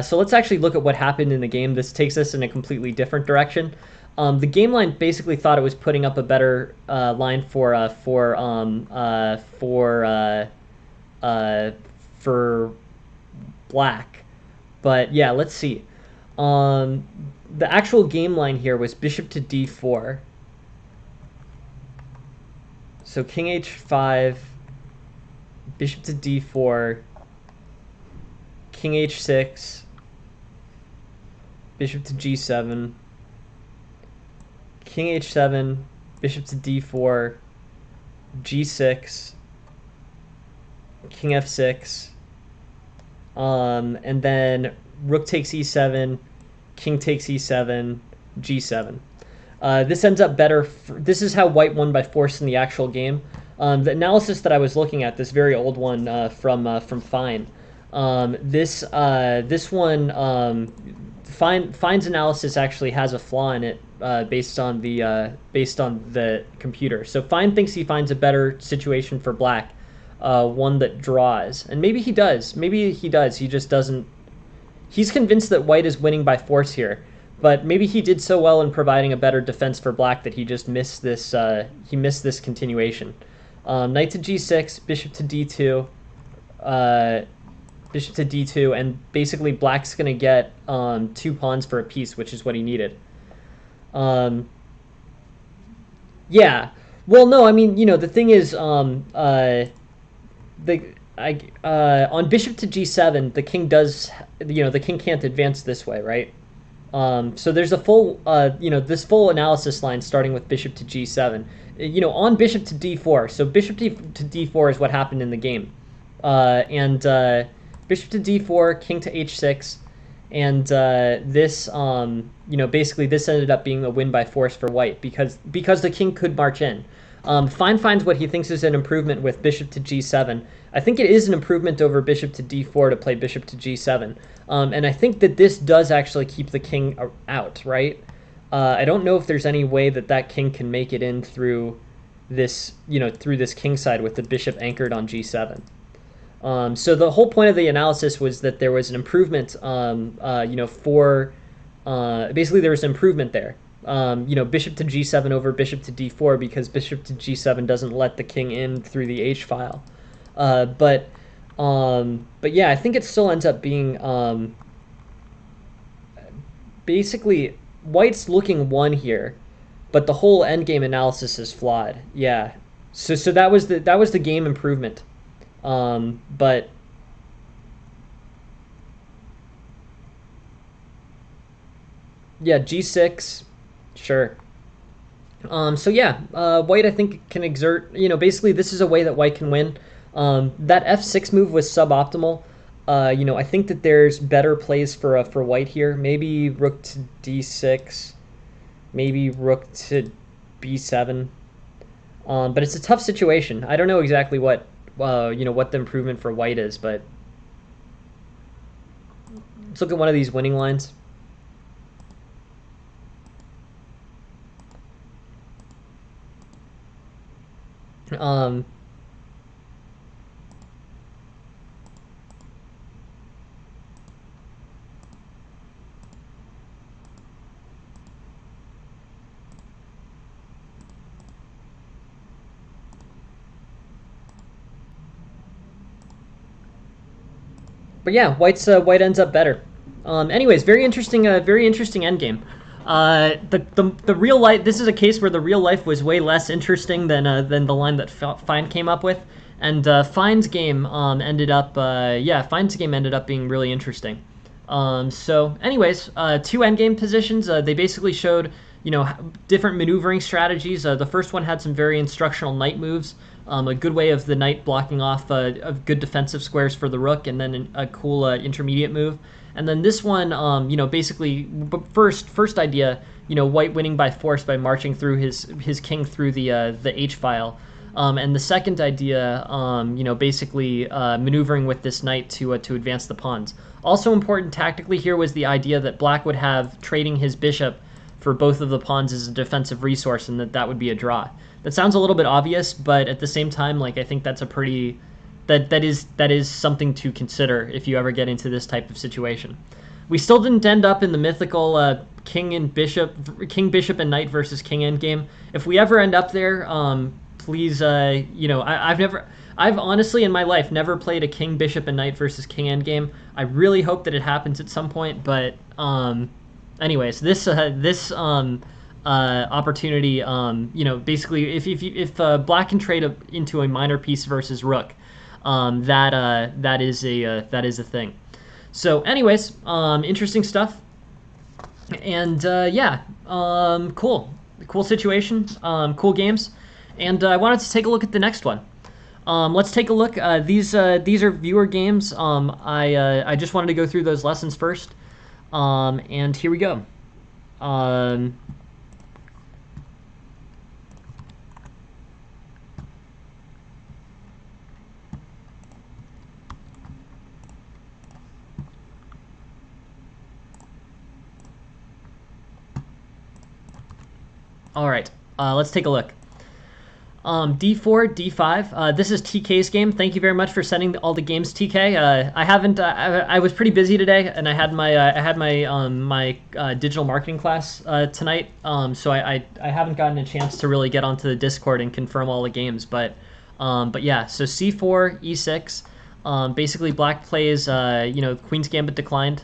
So let's actually look at what happened in the game. This takes us in a completely different direction. The game line basically thought it was putting up a better line for black, but yeah, let's see. Um, the actual game line here was bishop to d4. So king h5, bishop to d4, king h6, bishop to g7, king h7, bishop to d4, g6, king f6, and then rook takes e7, king takes e7, g7. This ends up better. This is how white won by force in the actual game. The analysis that I was looking at, this very old one from Fine, this one Fine's analysis actually has a flaw in it based on the computer. So Fine thinks he finds a better situation for black, one that draws, and maybe he does. Maybe he does. He just doesn't. He's convinced that white is winning by force here, but maybe he did so well in providing a better defense for black that he just missed this. He missed this continuation. Knight to g6, bishop to d2, bishop to d2, and basically black's gonna get 2 pawns for a piece, which is what he needed. Yeah. Well, no, I mean, the thing is, on bishop to g7, the king does, the king can't advance this way, right? So there's a full, this full analysis line starting with bishop to g7. On bishop to d4. So bishop to d4 is what happened in the game, and bishop to d4, king to h6, and this, basically this ended up being a win by force for white because the king could march in. Fine finds what he thinks is an improvement with bishop to g7. I think it is an improvement over bishop to d4 to play bishop to g7. And I think that this does actually keep the king out, right? I don't know if there's any way that king can make it in through this, through this king side with the bishop anchored on g7. So the whole point of the analysis was that there was an improvement, basically there was an improvement there. Bishop to g7 over bishop to d4 because bishop to g7 doesn't let the king in through the h file. But yeah, I think it still ends up being basically white's looking one here, but the whole endgame analysis is flawed. Yeah, so that was the game improvement. But yeah, g6, sure. So yeah, white I think can exert. Basically this is a way that white can win. That f6 move was suboptimal. I think that there's better plays for white here. Maybe rook to d6, maybe rook to b7. But it's a tough situation. I don't know exactly what what the improvement for white is, but let's look at one of these winning lines. But yeah, white ends up better. Anyways, very interesting endgame. The real life. This is a case where the real life was way less interesting than the line that Fine came up with, and Fine's game ended up Fine's game ended up being really interesting. So, anyways, two endgame positions. They basically showed different maneuvering strategies. The first one had some very instructional knight moves, a good way of the knight blocking off of good defensive squares for the rook, and then a cool intermediate move. And then this one, basically, first idea, white winning by force by marching through his king through the H file. And the second idea, basically maneuvering with this knight to advance the pawns. Also important tactically here was the idea that black would have trading his bishop for both of the pawns as a defensive resource, and that would be a draw. That sounds a little bit obvious, but at the same time, I think that's a pretty that is something to consider if you ever get into this type of situation. We still didn't end up in the mythical king bishop and knight versus king endgame. If we ever end up there, please, I've honestly in my life never played a king bishop and knight versus king endgame. I really hope that it happens at some point, but anyways, this opportunity, basically if black can trade into a minor piece versus rook, that is a thing. So, anyways, interesting stuff, and cool situation, cool games, and I wanted to take a look at the next one. Let's take a look. These are viewer games. I just wanted to go through those lessons first, and here we go. All right, let's take a look. D4, D5. This is TK's game. Thank you very much for sending all the games, TK. I haven't. I was pretty busy today, and I had my digital marketing class tonight. So I haven't gotten a chance to really get onto the Discord and confirm all the games. But yeah. So C4, E6. Basically, black plays. Queen's Gambit declined.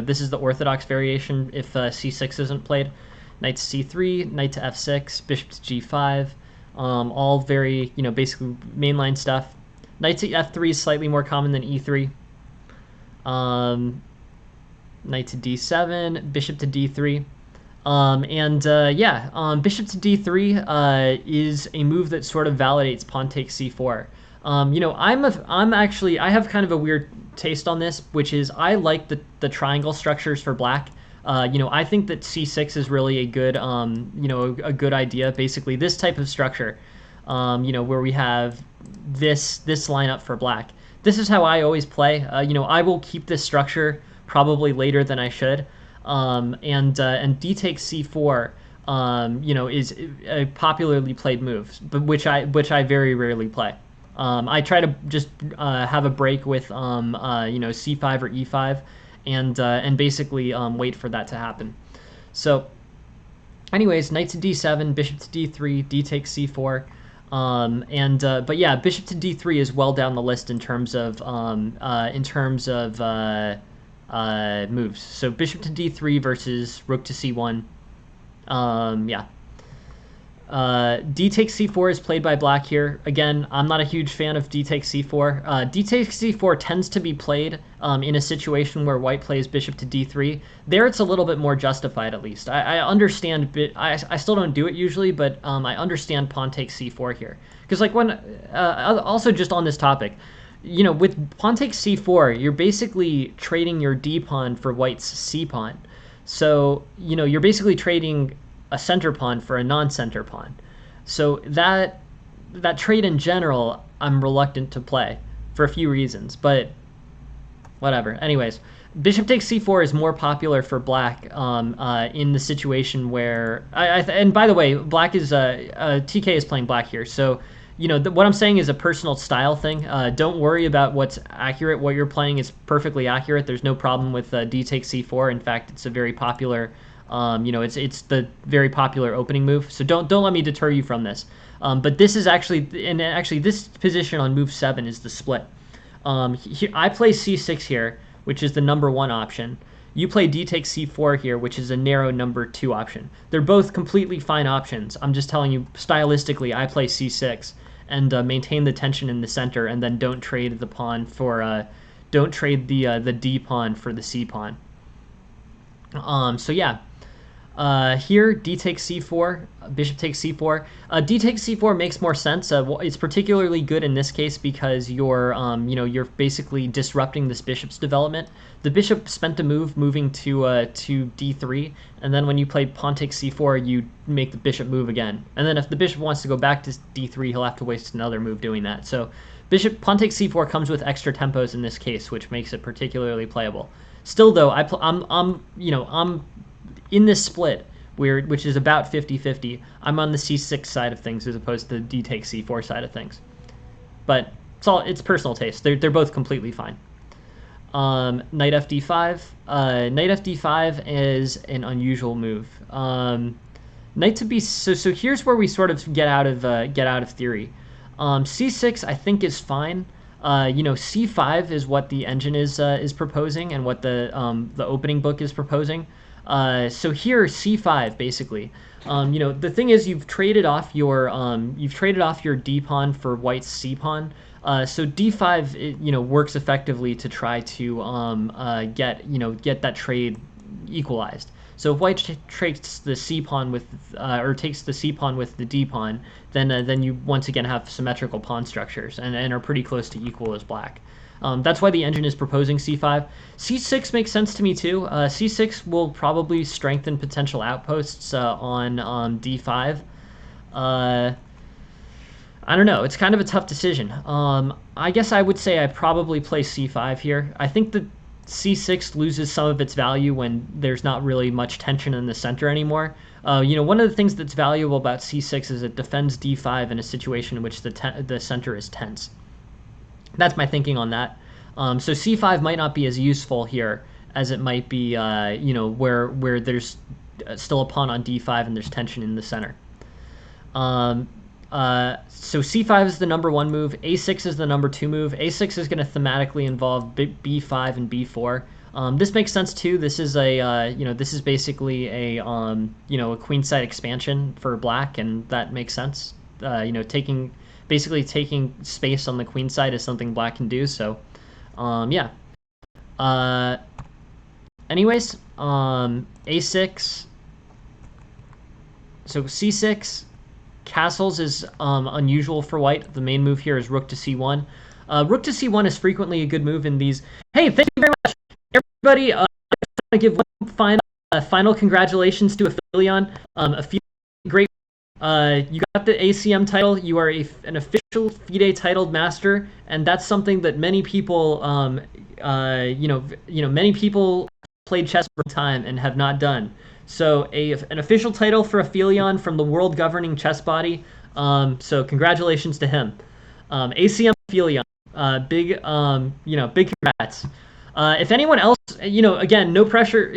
This is the orthodox variation if C6 isn't played. Knight to C3, knight to F6, bishop to G5. All very, basically mainline stuff. Knight to F3 is slightly more common than E3. Knight to D7, bishop to D3. Bishop to D3 is a move that sort of validates pawn takes C4. I have kind of a weird taste on this, which is I like the triangle structures for black. I think that C6 is really a good, a good idea. Basically, this type of structure, where we have this lineup for black. This is how I always play. I will keep this structure probably later than I should. And D takes C4, is a popularly played move, but which I very rarely play. I try to just have a break with C5 or E5. And basically wait for that to happen. So, anyways, knight to D7, bishop to D3, D takes C4, but yeah, bishop to D3 is well down the list in terms of moves. So bishop to D3 versus rook to C1. D takes C4 is played by black here. Again, I'm not a huge fan of D takes C4. D takes C4 tends to be played in a situation where white plays bishop to D3. There it's a little bit more justified, at least. I understand, I still don't do it usually, but I understand pawn takes C4 here. Because also just on this topic, with pawn takes C4, you're basically trading your D pawn for white's C pawn. So, you're basically trading a center pawn for a non-center pawn. So that trade in general, I'm reluctant to play for a few reasons, but whatever. Anyways, bishop takes C4 is more popular for black in the situation where and by the way, black is TK is playing black here, so what I'm saying is a personal style thing. Don't worry about what's accurate. What you're playing is perfectly accurate. There's no problem with D takes C4. In fact, it's a very popular. It's the very popular opening move. So don't let me deter you from this. But this is actually this position on move 7 is the split. I play c6 here, which is the number one option. You play d takes c4 here, which is a narrow number two option. They're both completely fine options. I'm just telling you, stylistically, I play c6 and maintain the tension in the center, and then don't trade the pawn for don't trade the d pawn for the c pawn. So yeah, here d takes c4, bishop takes c4. D takes c4 makes more sense. It's particularly good in this case because you're basically disrupting this bishop's development. The bishop spent a move moving to d3, and then when you play pawn takes c4, you make the bishop move again. And then if the bishop wants to go back to d3, he'll have to waste another move doing that. So pawn takes c4 comes with extra tempos in this case, which makes it particularly playable. Still though, I'm in this split, which is about 50-50, I'm on the c6 side of things as opposed to the d takes c4 side of things. But it's personal taste. They're both completely fine. Knight fd5. Knight fd5 is an unusual move. Knight to b. So here's where we sort of get out of theory. C6 I think is fine. C5 is what the engine is proposing and what the opening book is proposing. So here C5 basically. The thing is you've traded off your d pawn for white's c pawn. So d5 works effectively to try to get that trade equalized. So if white takes the c pawn with takes the c pawn with the d pawn, then you once again have symmetrical pawn structures and are pretty close to equal as black. That's why the engine is proposing c5. c6 makes sense to me too. C6 will probably strengthen potential outposts on d5. I don't know. It's kind of a tough decision. I guess I would say I probably play c5 here. I think that c6 loses some of its value when there's not really much tension in the center anymore. One of the things that's valuable about c6 is it defends d5 in a situation in which the center is tense. That's my thinking on that. So c5 might not be as useful here as it might be, where there's still a pawn on d5 and there's tension in the center. So c5 is the number one move. A6 is the number two move. A6 is going to thematically involve b5 and b4. This makes sense too. This is this is basically a queenside expansion for black, and that makes sense. Basically taking space on the queen side is something black can do. So, yeah. Anyways, a6. So c6. Castles is unusual for white. The main move here is rook to c1. Rook to c1 is frequently a good move in these. Hey, thank you very much, everybody. I want to give one final congratulations to Aphelion. Great. You got the ACM title. You are an official FIDE titled master, and that's something that many people, many people played chess for time and have not done. So an official title for Aphelion from the world governing chess body. So congratulations to him. ACM Aphelion. Big congrats. If anyone else, again, no pressure,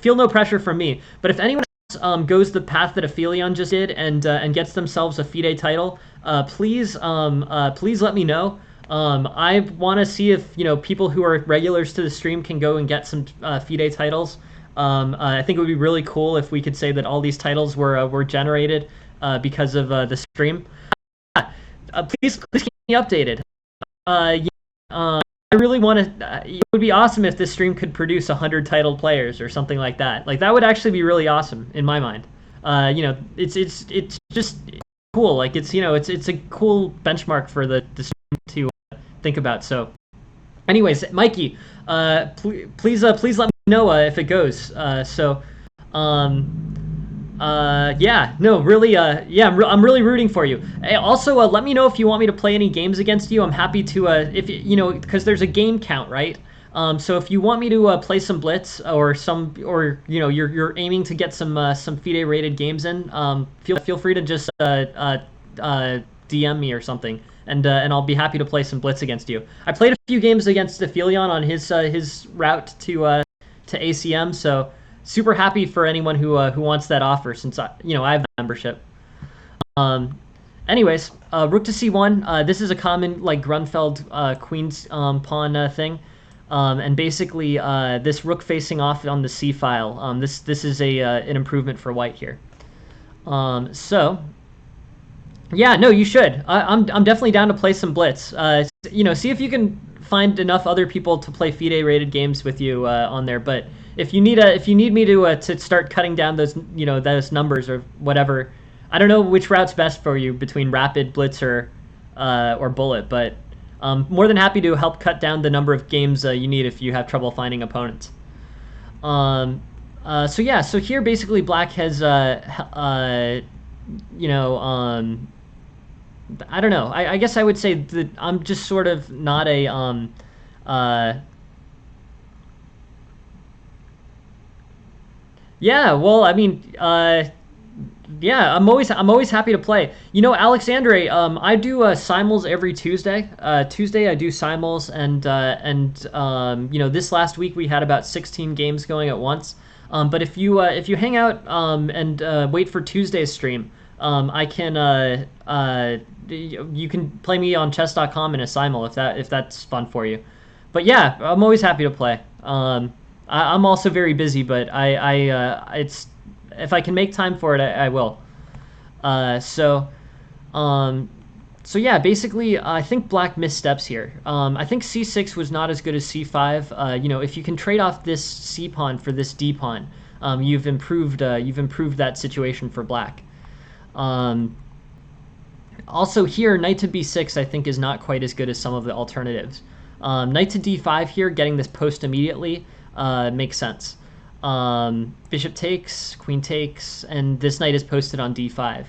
feel no pressure from me. But if anyone else goes the path that Aphelion just did and gets themselves a FIDE title, please let me know. I want to see if people who are regulars to the stream can go and get some FIDE titles. I think it would be really cool if we could say that all these titles were generated because of the stream. Please keep me updated. I really want to. It would be awesome if this stream could produce 100 titled players or something like that. Like that would actually be really awesome in my mind. It's just cool. Like it's a cool benchmark for the stream to think about. So, anyways, Mikey, please let me know if it goes. Yeah, no, really, yeah, I'm really rooting for you. Hey, also, let me know if you want me to play any games against you. I'm happy to, because there's a game count, right? So if you want me to play some Blitz or you're aiming to get some FIDE rated games in, feel free to just DM me or something, and I'll be happy to play some Blitz against you. I played a few games against Aphelion on his route to ACM, so super happy for anyone who wants that offer, since I have the membership. Anyways, rook to c1. This is a common like Grunfeld queen's pawn thing, and basically this rook facing off on the c file. This is a an improvement for white here. So yeah, no, you should. I'm definitely down to play some blitz. See if you can find enough other people to play FIDE rated games with you on there. But if you need me to start cutting down those those numbers or whatever, I don't know which route's best for you between rapid, blitz, or bullet. But more than happy to help cut down the number of games you need if you have trouble finding opponents. So yeah, so here basically black has I don't know. I guess I would say that I'm just sort of not a yeah, well, I mean, yeah, I'm always happy to play. Alexandre, I do simuls every Tuesday. Tuesday I do simuls, and this last week we had about 16 games going at once. But if you hang out and wait for Tuesday's stream, I can you can play me on chess.com in a simul if that's fun for you. But yeah, I'm always happy to play. I'm also very busy, but it's if I can make time for it, I will. So yeah, basically, I think black missteps here. I think c6 was not as good as c5. If you can trade off this c pawn for this d pawn, you've improved that situation for black. Also here, knight to b6 I think is not quite as good as some of the alternatives. Knight to d5 here, getting this post immediately makes sense. Bishop takes, queen takes, and this knight is posted on d5.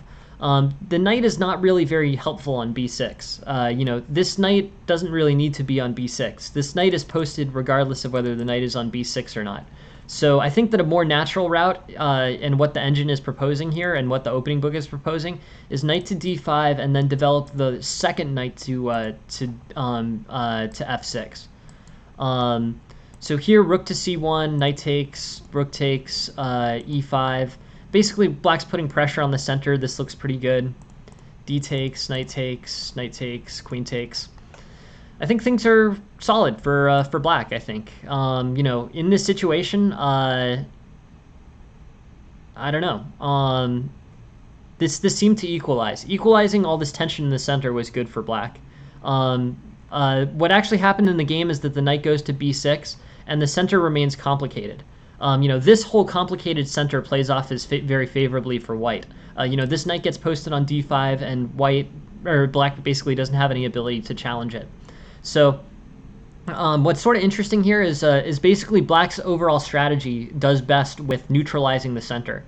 The knight is not really very helpful on b6. This knight doesn't really need to be on b6. This knight is posted regardless of whether the knight is on b6 or not. So I think that a more natural route, and what the engine is proposing here, and what the opening book is proposing, is knight to d5, and then develop the second knight to f6. So here, rook to c1, knight takes, rook takes, e5. Basically, black's putting pressure on the center. This looks pretty good. D takes, knight takes, knight takes, queen takes. I think things are solid for black. I think in this situation, I don't know. This seemed to equalize. Equalizing all this tension in the center was good for black. What actually happened in the game is that the knight goes to b6, and the center remains complicated. This whole complicated center plays off as very favorably for white. This knight gets posted on d5, and black basically doesn't have any ability to challenge it. So what's sort of interesting here is basically black's overall strategy does best with neutralizing the center.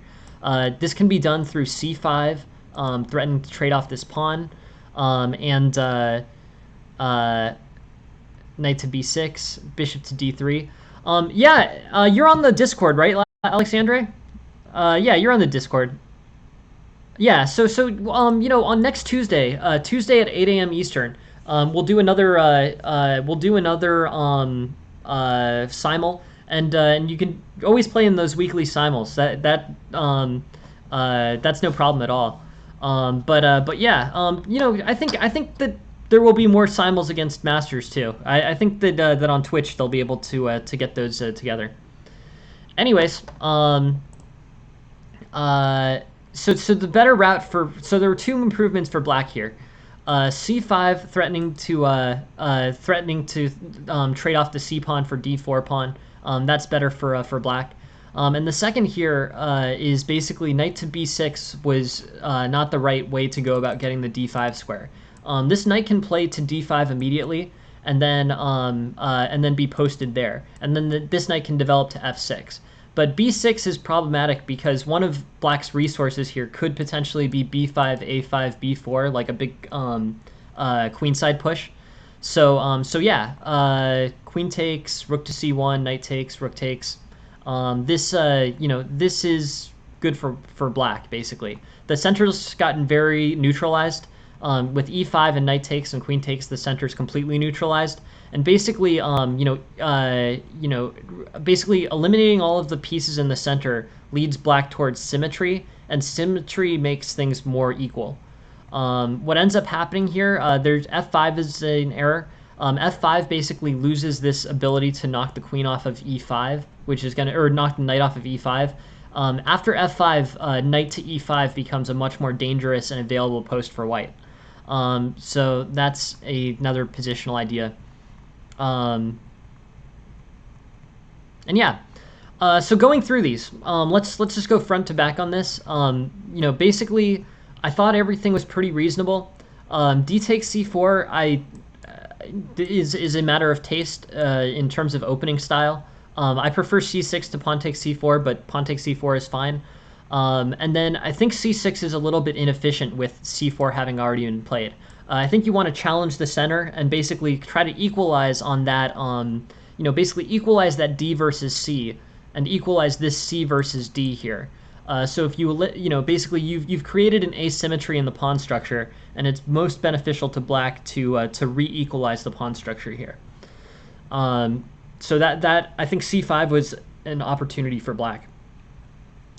This can be done through c5, threatening to trade off this pawn, and knight to b6, bishop to d3. You're on the Discord, right, Alexandre? Yeah, you're on the Discord. Yeah, so on next Tuesday, Tuesday at 8 a.m. Eastern, we'll do another simul, and you can always play in those weekly simuls. That's no problem at all. But yeah, I think that there will be more simuls against masters too. I think that that on Twitch they'll be able to get those together. Anyways, so the better route so there were two improvements for black here. c5 threatening to trade off the c pawn for d4 pawn. That's better for black. And the second here is basically knight to b6 was not the right way to go about getting the d5 square. This knight can play to d5 immediately, and then be posted there, and then this knight can develop to f6. But b6 is problematic because one of black's resources here could potentially be b5, a5, b4, like a big queenside push. So yeah, queen takes, rook to c1, knight takes, rook takes. This is good for black basically. The center's gotten very neutralized. With e5 and knight takes and queen takes, the center is completely neutralized, and basically, basically eliminating all of the pieces in the center leads black towards symmetry, and symmetry makes things more equal. What ends up happening here, there's f5 is an error. F5 basically loses this ability to knock the queen off of e5, which is gonna, or knock the knight off of e5. After f5, knight to e5 becomes a much more dangerous and available post for white. So that's another positional idea. And yeah, so going through these, let's just go front to back on this. Basically, I thought everything was pretty reasonable. D takes c4, is a matter of taste in terms of opening style. I prefer c6 to pawn takes c4, but pawn takes c4 is fine. And then I think c6 is a little bit inefficient with c4 having already been played. I think you want to challenge the center and basically try to equalize on that, basically equalize that d versus c and equalize this c versus d here. So if basically you've created an asymmetry in the pawn structure, and it's most beneficial to black to re-equalize the pawn structure here. So that I think c5 was an opportunity for black.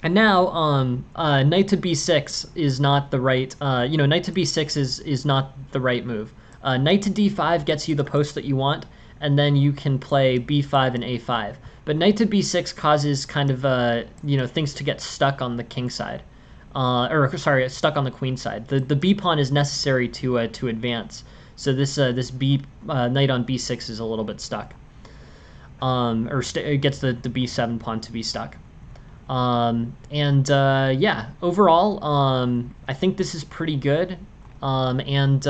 And now knight to b6 is not the right. Knight to b6 is not the right move. Knight to d5 gets you the post that you want, and then you can play b5 and a5. But knight to b6 causes kind of things to get stuck on the king side, stuck on the queen side. The b pawn is necessary to advance. So this knight on b6 is a little bit stuck, it gets the b7 pawn to be stuck. Overall, I think this is pretty good. It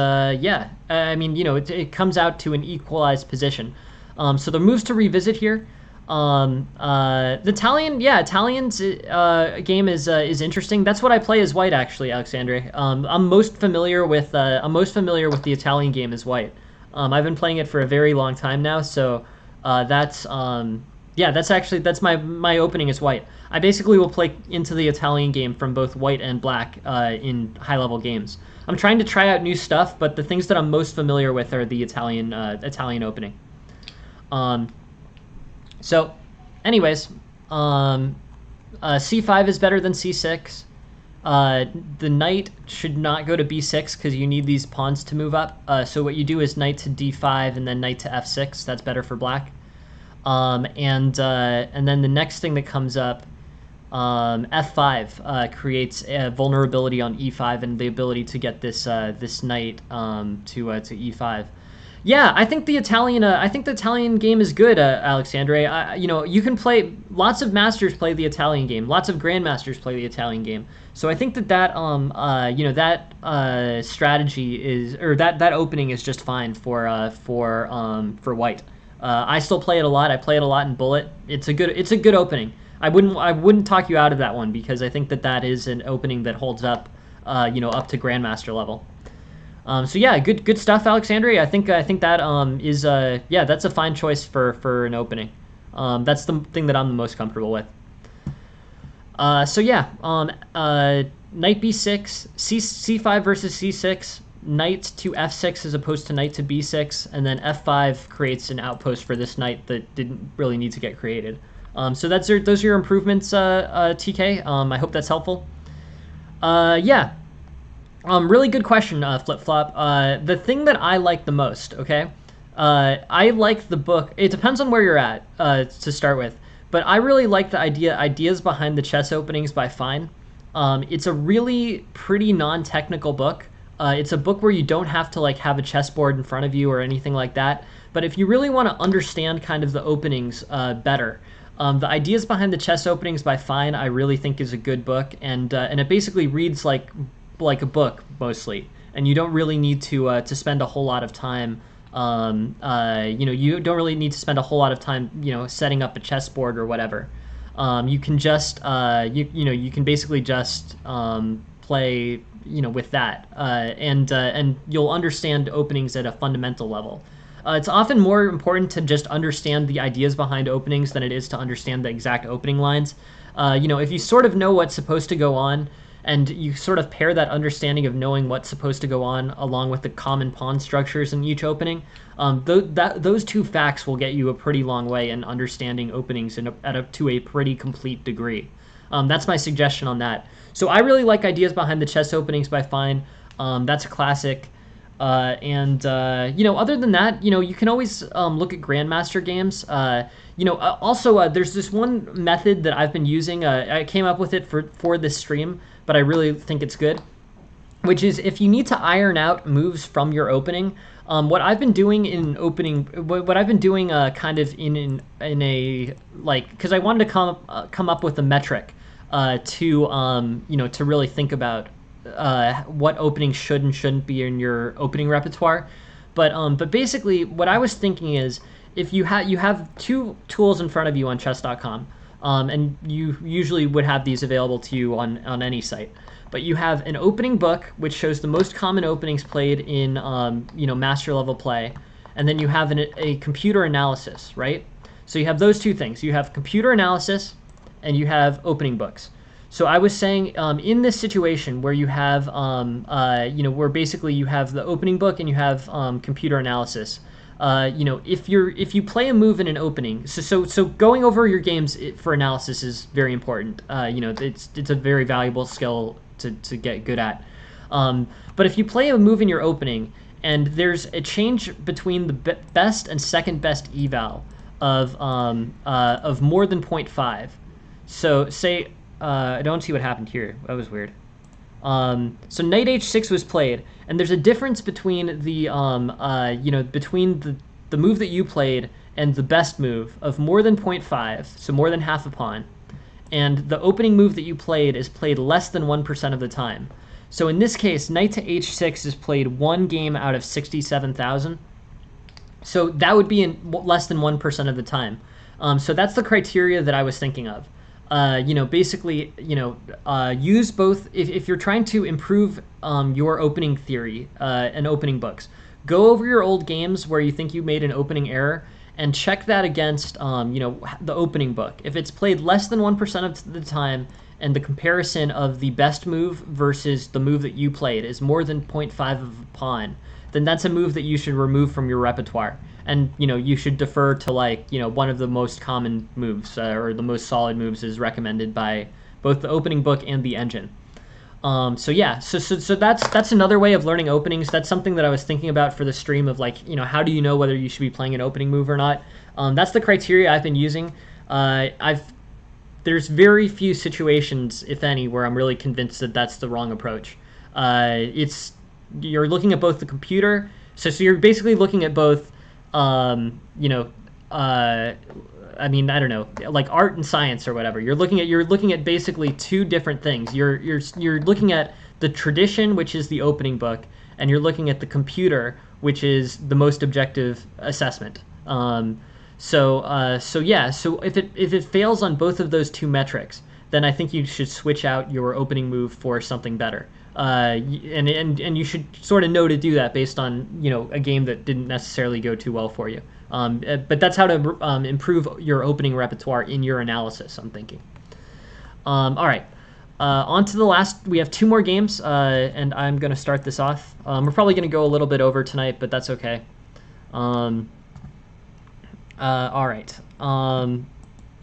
comes out to an equalized position. So the moves to revisit here. The Italian's game is interesting. That's what I play as white, actually, Alexandre. I'm most familiar with the Italian game as white. I've been playing it for a very long time now, so that's my opening as white. I basically will play into the Italian game from both white and black in high-level games. I'm trying to try out new stuff, but the things that I'm most familiar with are the Italian opening. So, anyways, c5 is better than c6. The knight should not go to b6 because you need these pawns to move up. So what you do is knight to d5 and then knight to f6. That's better for black. And then the next thing that comes up, f5 creates a vulnerability on e5 and the ability to get this knight to e5. Yeah, I think the Italian game is good, Alexandre. You can play, lots of masters play the Italian game, lots of grandmasters play the Italian game. So I think that strategy is, or that opening is just fine for white. I still play it a lot. I play it a lot in Bullet. It's a good opening. I wouldn't talk you out of that one because I think that is an opening that holds up, up to grandmaster level. So yeah, good stuff, Alexandre. I think that is that's a fine choice for an opening. That's the thing that I'm the most comfortable with. So yeah, knight b6, c5 versus c6, knight to f6 as opposed to knight to b6, and then f5 creates an outpost for this knight that didn't really need to get created. So those are your improvements, TK. I hope that's helpful. Really good question, Flip Flop. The thing that I like the most, okay? I like the book. It depends on where you're at, to start with. But I really like the ideas behind the chess openings by Fine. It's a really pretty non-technical book. It's a book where you don't have to have a chessboard in front of you or anything like that. But if you really want to understand kind of the openings better, the ideas behind the chess openings by Fine, I really think is a good book, and it basically reads like a book mostly, and you don't really need to spend a whole lot of time. You don't really need to spend a whole lot of time, setting up a chessboard or whatever. You can just you can basically just play with that, and you'll understand openings at a fundamental level. It's often more important to just understand the ideas behind openings than it is to understand the exact opening lines. If you sort of know what's supposed to go on, and you sort of pair that understanding of knowing what's supposed to go on along with the common pawn structures in each opening, those two facts will get you a pretty long way in understanding openings to a pretty complete degree. That's my suggestion on that. So I really like ideas behind the chess openings by Fine. That's a classic. And other than that, you can always look at Grandmaster games. Also, there's this one method that I've been using. I came up with it for this stream, but I really think it's good, which is if you need to iron out moves from your opening. What I've been doing in opening, what I've been doing, kind of in a like, because I wanted to come up with a metric, to really think about what openings should and shouldn't be in your opening repertoire. But basically, what I was thinking is, if you have two tools in front of you on chess.com, and you usually would have these available to you on any site. But you have an opening book, which shows the most common openings played in master level play, and then you have a computer analysis, right? So you have those two things. You have computer analysis, and you have opening books. So I was saying, in this situation where you have, where basically you have the opening book and you have computer analysis, if you play a move in an opening, so going over your games for analysis is very important. It's a very valuable skill to get good at. But if you play a move in your opening and there's a change between the best and second best eval of more than 0.5, so say. I don't see what happened here. That was weird. So knight h6 was played, and there's a difference between the between the move that you played and the best move of more than 0.5, so more than half a pawn, and the opening move that you played is played less than 1% of the time. So in this case, knight to h6 is played one game out of 67,000. So that would be in less than 1% of the time. So that's the criteria that I was thinking of. Basically, use both. If you're trying to improve your opening theory and opening books, go over your old games where you think you made an opening error and check that against, the opening book. If it's played less than 1% of the time and the comparison of the best move versus the move that you played is more than 0.5 of a pawn, then that's a move that you should remove from your repertoire. And, you should defer to, one of the most common moves, or the most solid moves is recommended by both the opening book and the engine. So that's another way of learning openings. That's something that I was thinking about for the stream of, how do you know whether you should be playing an opening move or not? That's the criteria I've been using. There's very few situations, if any, where I'm really convinced that that's the wrong approach. You're looking at both the computer, so you're basically looking at both, I don't know, like art and science or whatever. You're looking at basically two different things. You're looking at the tradition, which is the opening book, and you're looking at the computer, which is the most objective assessment. So if it fails on both of those two metrics, then I think you should switch out your opening move for something better. And you should sort of know to do that based on a game that didn't necessarily go too well for you. But that's how to improve your opening repertoire in your analysis, I'm thinking. All right, on to the last. We have two more games, and I'm going to start this off. We're probably going to go a little bit over tonight, but that's okay. All right.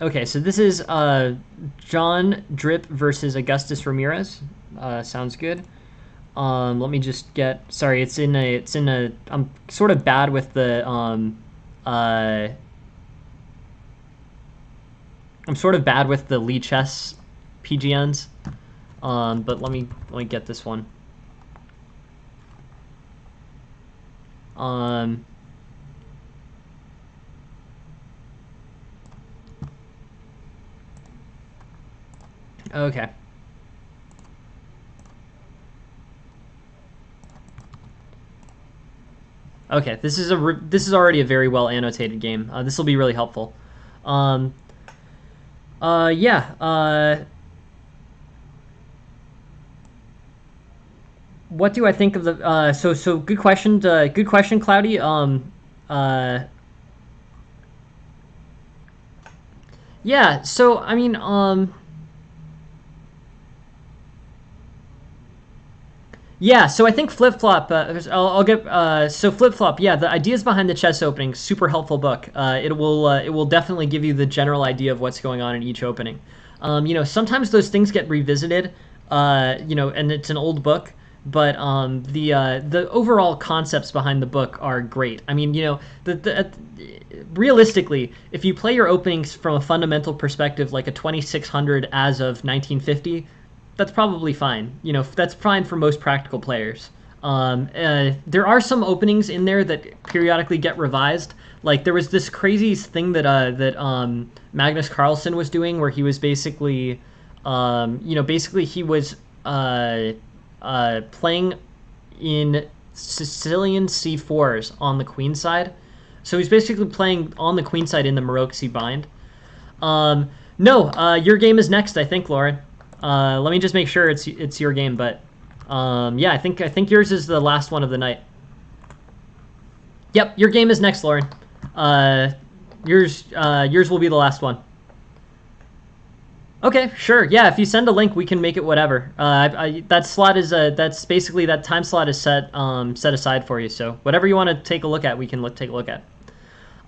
Okay, so this is John Drip versus Augustus Ramirez. Sounds good. Let me just get. Sorry, it's in a. I'm sort of bad with the. I'm sort of bad with the Lee Chess PGNs. But let me get this one. Okay. Okay, this is already a very well annotated game. This will be really helpful. What do I think of the? So good question. Good question, Cloudy. Yeah. So I mean, Yeah, so I think Flip Flop. I'll get so Flip Flop. Yeah, the ideas behind the chess opening, super helpful book. It will definitely give you the general idea of what's going on in each opening. Sometimes those things get revisited. And it's an old book, but the overall concepts behind the book are great. I mean, you know, realistically, if you play your openings from a fundamental perspective, like a 2600 as of 1950, that's probably fine. You know, that's fine for most practical players. There are some openings in there that periodically get revised. Like there was this crazy thing that Magnus Carlsen was doing, where he was basically, you know, basically he was playing in Sicilian c4s on the queen side. So he's basically playing on the queen side in the Maroczy bind. No, your game is next, I think, Lauren. Let me just make sure it's your game, but yeah, I think yours is the last one of the night. Yep, your game is next, Lauren. Yours will be the last one. Okay, sure. Yeah, if you send a link, we can make it whatever. That slot is that's basically that time slot is set aside for you. So whatever you want to take a look at, we can take a look at.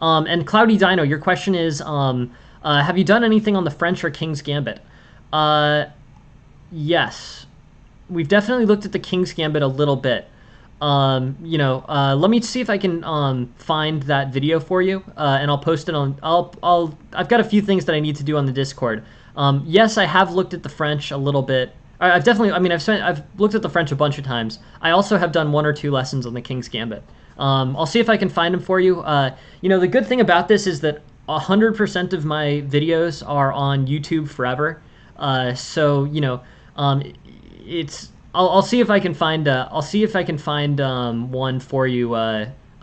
And Cloudy Dino, your question is, have you done anything on the French or King's Gambit? Yes, we've definitely looked at the King's Gambit a little bit. You know, let me see if I can find that video for you, and I'll post it on. I've got a few things that I need to do on the Discord. Yes, I have looked at the French a little bit. I've definitely. I mean, I've looked at the French a bunch of times. I also have done 1 or 2 lessons on the King's Gambit. I'll see if I can find them for you. You know, the good thing about this is that 100% of my videos are on YouTube forever. So you know, it's. I'll see if I can find. I'll see if I can find one for you,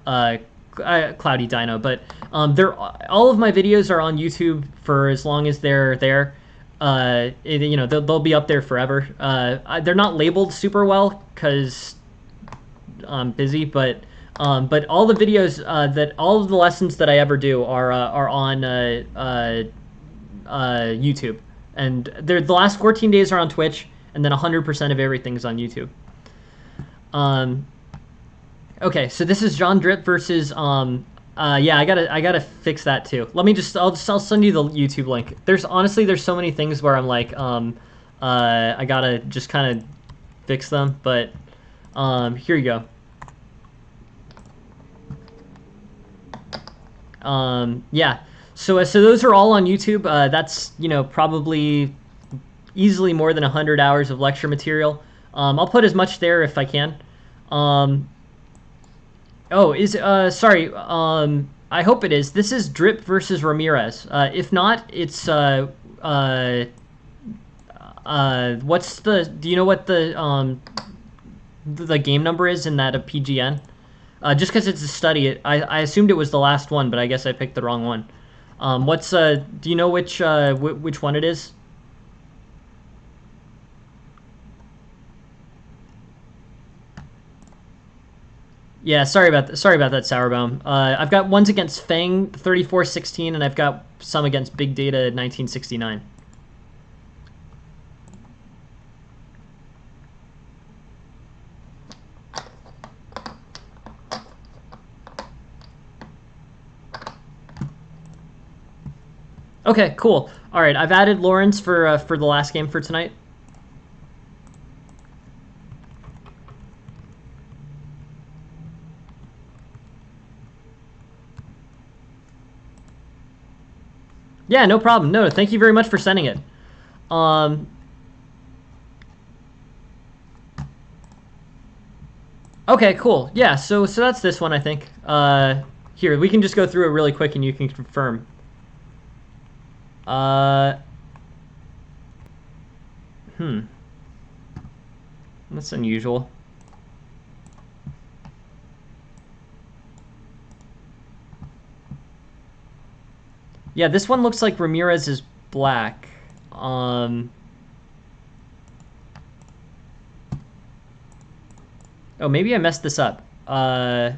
Cloudy Dino. But all of my videos are on YouTube for as long as they're there. You know, they'll be up there forever. They're not labeled super well because I'm busy, but all the videos all of the lessons that I ever do are on YouTube, and the last 14 days are on Twitch, and then 100% of everything's on YouTube. Okay, so this is John Drip versus yeah, I gotta fix that too. Let me I'll send you the YouTube link. There's so many things where I'm like I gotta just kind of fix them, but here you go. Yeah, so those are all on YouTube. That's, you know, probably easily more than 100 hours of lecture material. I'll put as much there if I can. Sorry, I hope it is. This is Drip versus Ramirez. If not, it's what's the? Do you know what the game number is in that of PGN? Just because it's a study, I assumed it was the last one, but I guess I picked the wrong one. Do you know which one it is? Yeah, sorry about that, Sourbaum. I've got ones against Fang 3416, and I've got some against Big Data 1969. Okay, cool. All right, I've added Lawrence for the last game for tonight. Yeah, no problem. No, thank you very much for sending it. Okay, cool. Yeah, so that's this one, I think. Here, we can just go through it really quick and you can confirm. That's unusual. Yeah, this one looks like Ramirez is black. Oh, maybe I messed this up. Oh,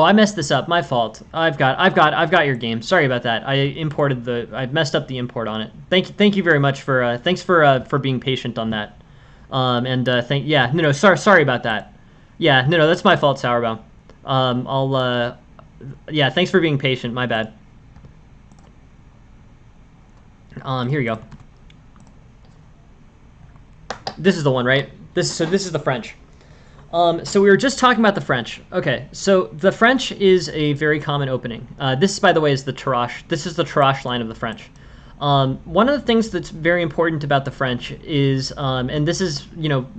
I messed this up. My fault. I've got your game. Sorry about that. I messed up the import on it. Thank you very much for thanks for being patient on that. Yeah, no, sorry about that. Yeah, no, that's my fault, Sourbaum. Yeah, thanks for being patient. My bad. Here you go. This is the one, right? This is the French. So we were just talking about the French. Okay, so the French is a very common opening. This, by the way, is the Tarrasch. This is the Tarrasch line of the French. One of the things that's very important about the French is, and this is,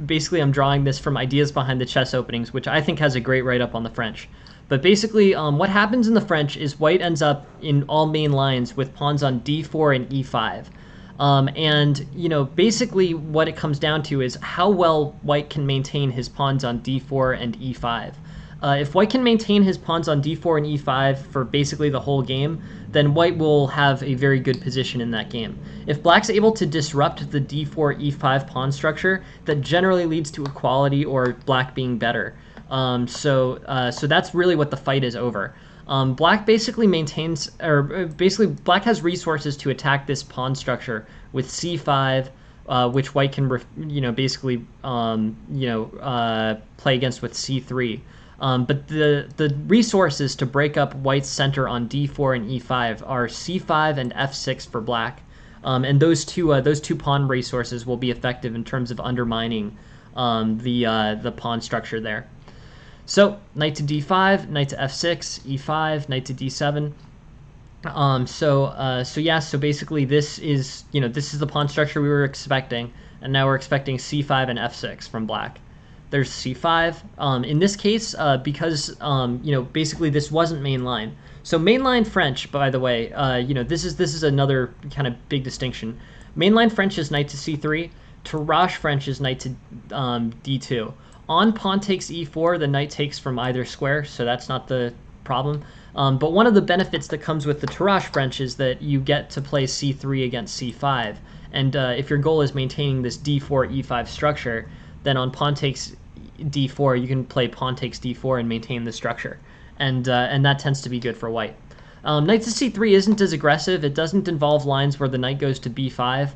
basically I'm drawing this from Ideas Behind the Chess Openings, which I think has a great write-up on the French. But basically, what happens in the French is white ends up in all main lines with pawns on d4 and e5. Basically what it comes down to is how well white can maintain his pawns on d4 and e5. If white can maintain his pawns on d4 and e5 for basically the whole game, then white will have a very good position in that game. If black's able to disrupt the d4 e5 pawn structure, that generally leads to equality or black being better. So that's really what the fight is over. Black basically maintains, black has resources to attack this pawn structure with c5, which white can, play against with c3. But the resources to break up white's center on d4 and e5 are c5 and f6 for black, and those two pawn resources will be effective in terms of undermining the pawn structure there. So knight to d5, knight to f6, e5, knight to d7. So basically this is the pawn structure we were expecting, and now we're expecting c5 and f6 from black. There's c5. In this case, because basically this wasn't mainline. So mainline French, by the way, this is another kind of big distinction. Mainline French is knight to c3. Tarrasch French is knight to d2. On pawn takes e4, the knight takes from either square, so that's not the problem. But one of the benefits that comes with the Tarrasch French is that you get to play c3 against c5. And if your goal is maintaining this d4 e5 structure, then on pawn takes d4, you can play pawn takes d4 and maintain the structure. And that tends to be good for white. Knight to c3 isn't as aggressive. It doesn't involve lines where the knight goes to b5.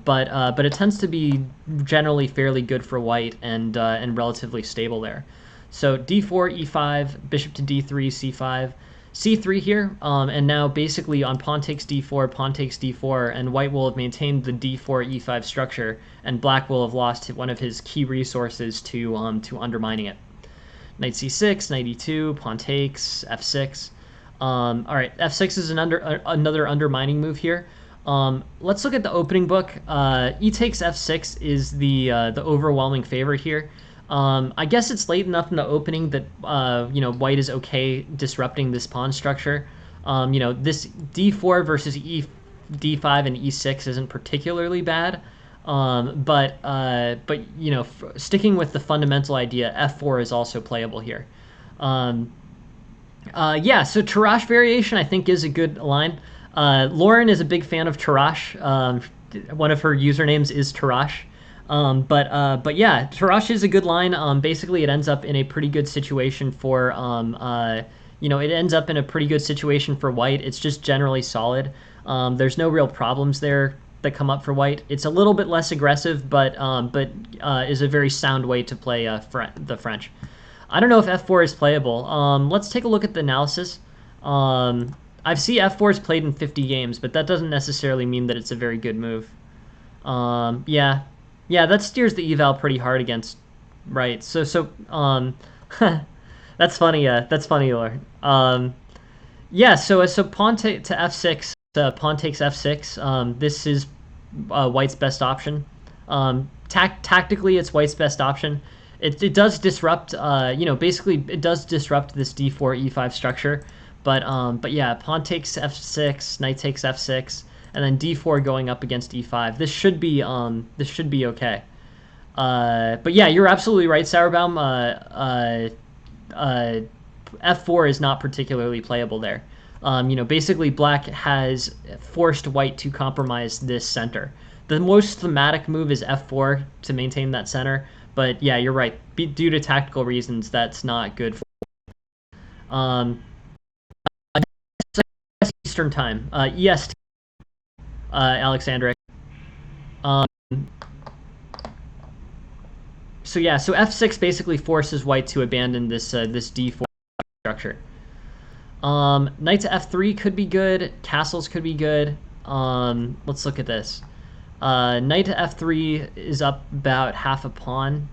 But it tends to be generally fairly good for white and relatively stable there. So d4, e5, bishop to d3, c5, c3 here, and now basically on pawn takes d4, and white will have maintained the d4, e5 structure, and black will have lost one of his key resources to undermining it. Knight c6, knight e2, pawn takes, f6. All right, f6 is another undermining move here. Let's look at the opening book. E takes f6 is the overwhelming favorite here. I guess it's late enough in the opening that white is okay disrupting this pawn structure. This d4 versus d5 and e6 isn't particularly bad. But sticking with the fundamental idea, f4 is also playable here. So Tarrasch variation I think is a good line. Lauren is a big fan of Tarrasch. One of her usernames is Tarrasch. But yeah, Tarrasch is a good line. Basically, it ends up in a pretty good situation for it ends up in a pretty good situation for white. It's just generally solid. There's no real problems there that come up for white. It's a little bit less aggressive, but is a very sound way to play the French. I don't know if f4 is playable. Let's take a look at the analysis. I've seen f4 is played in 50 games, but that doesn't necessarily mean that it's a very good move. Yeah, that steers the eval pretty hard against right. So that's funny. That's funny, Laura. So pawn to f6, pawn takes f6. This is white's best option. Tactically, it's white's best option. It does disrupt. Basically, it does disrupt this d4 e5 structure. But yeah, pawn takes f6, knight takes f6, and then d4 going up against e5. This should be okay. But yeah, you're absolutely right, Sauerbaum. F4 is not particularly playable there. Basically black has forced white to compromise this center. The most thematic move is f4 to maintain that center. But yeah, you're right. Due to tactical reasons, that's not good for. Eastern time, EST, Alexandre. So f6 basically forces white to abandon this d4 structure. Knight to f3 could be good. Castles could be good. Let's look at this. Knight to f3 is up about half a pawn.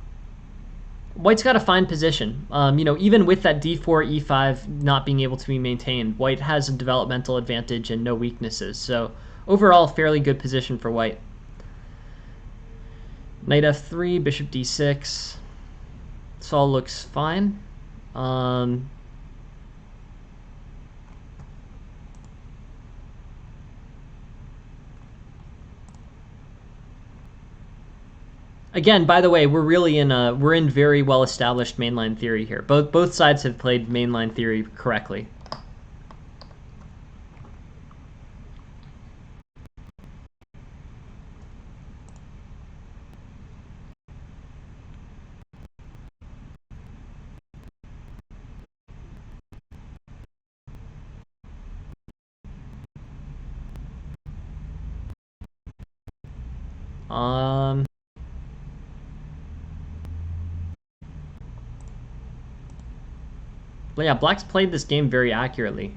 White's got a fine position. Even with that d4, e5 not being able to be maintained, white has a developmental advantage and no weaknesses. So overall, fairly good position for white. Knight f3, bishop d6. This all looks fine. Again, by the way, we're in very well established mainline theory here. Both sides have played mainline theory correctly. But yeah, Black's played this game very accurately.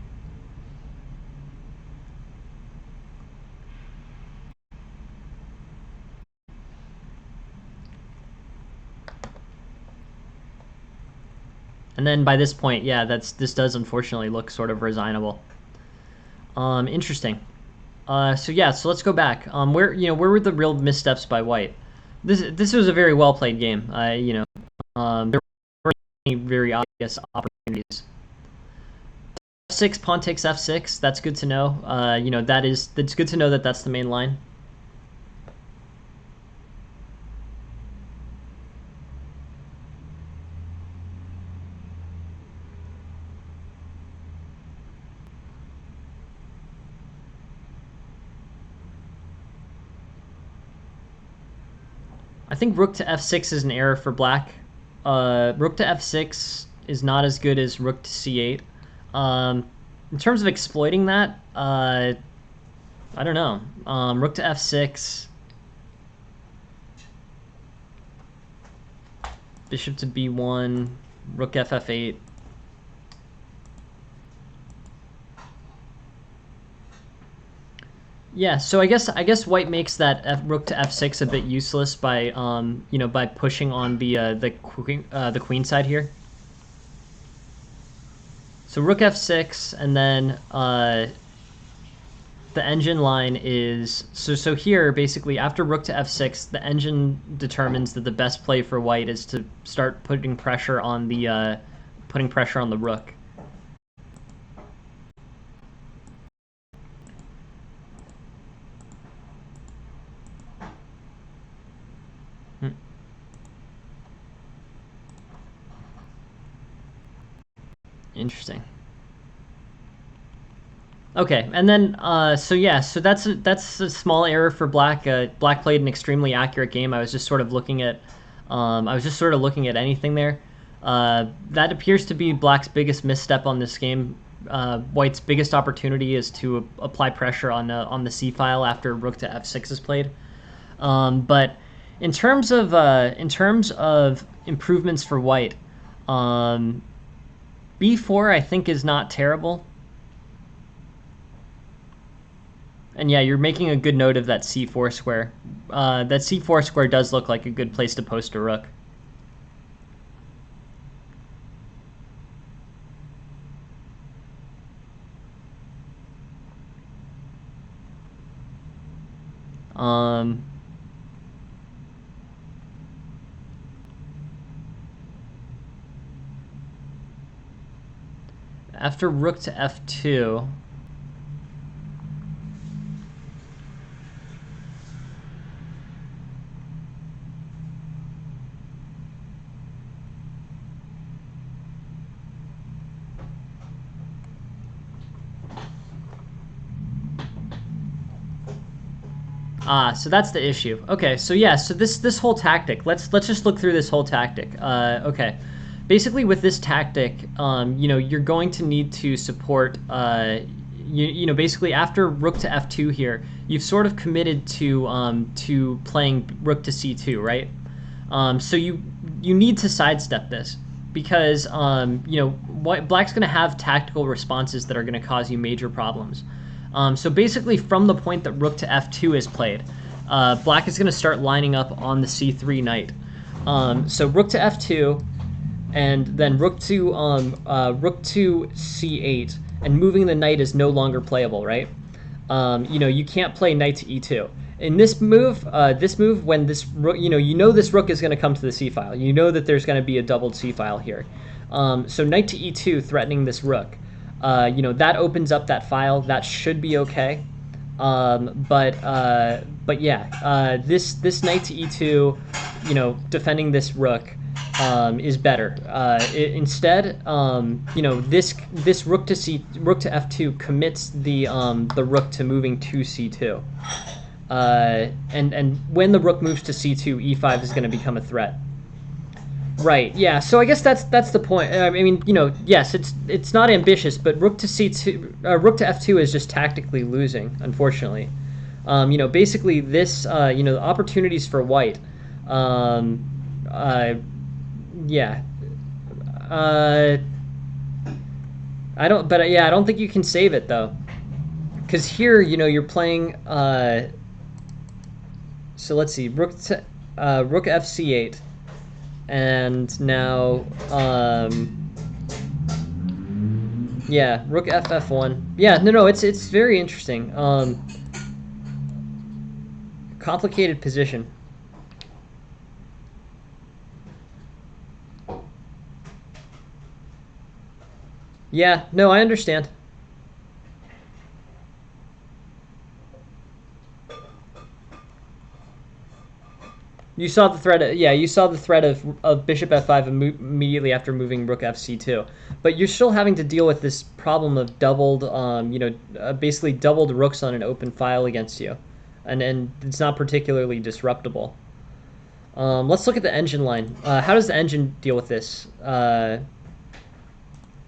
And then by this point, yeah, this does unfortunately look sort of resignable. Interesting. So yeah, so let's go back. Where were the real missteps by White? This was a very well played game. There were very obvious opportunities. F6, pawn takes f6. That's good to know. That's good to know that that's the main line. I think rook to f6 is an error for black. Rook to f6 is not as good as rook to c8. In terms of exploiting that, I don't know. Rook to f6, bishop to b1, rook ff8. Yeah, so I guess White makes that rook to f6 a bit useless by by pushing on the queen side here. So rook f6, and then the engine line is so here basically after rook to f6, the engine determines that the best play for White is to start putting pressure on the rook. Interesting. Okay, and then so that's a small error for Black. Black played an extremely accurate game. I was just sort of looking at anything there. That appears to be Black's biggest misstep on this game. White's biggest opportunity is to apply pressure on the c file after rook to f6 is played. But in terms of improvements for White, b4 I think is not terrible. And yeah, you're making a good note of that c4 square. That c4 square does look like a good place to post a rook. After rook to f2, so that's the issue. Okay, so yeah, so this whole tactic. Let's just look through this whole tactic. Okay, basically with this tactic, you're going to need to support. Basically after rook to f2 here, you've sort of committed to playing rook to c2, right? So you need to sidestep this because Black's going to have tactical responses that are going to cause you major problems. So basically from the point that rook to f2 is played, black is going to start lining up on the c3 knight. So rook to f2, and then rook to c8, and moving the knight is no longer playable, right? You can't play knight to e2. In this move, when this rook, this rook is going to come to the c file. You know that there's going to be a doubled c file here. So knight to e2, threatening this rook. That opens up that file. That should be okay. But yeah, this knight to e2, defending this rook, is better. Instead, this rook to f2 commits the rook to moving to c2. And when the rook moves to c2, e5 is going to become a threat. Right. Yeah. So I guess that's the point. I mean, yes, it's not ambitious, but rook to c2, rook to f2 is just tactically losing, unfortunately. Basically this, the opportunities for white. Yeah. I don't think you can save it though, because here, you're playing. So let's see, rook fc8. And now, yeah, rook ff1. Yeah, no, it's very interesting. Complicated position. Yeah, no, I understand. You saw the threat. You saw the threat of bishop f5 immediately after moving rook fc2. But you're still having to deal with this problem of doubled, basically doubled rooks on an open file against you, and it's not particularly disruptible. Let's look at the engine line. How does the engine deal with this?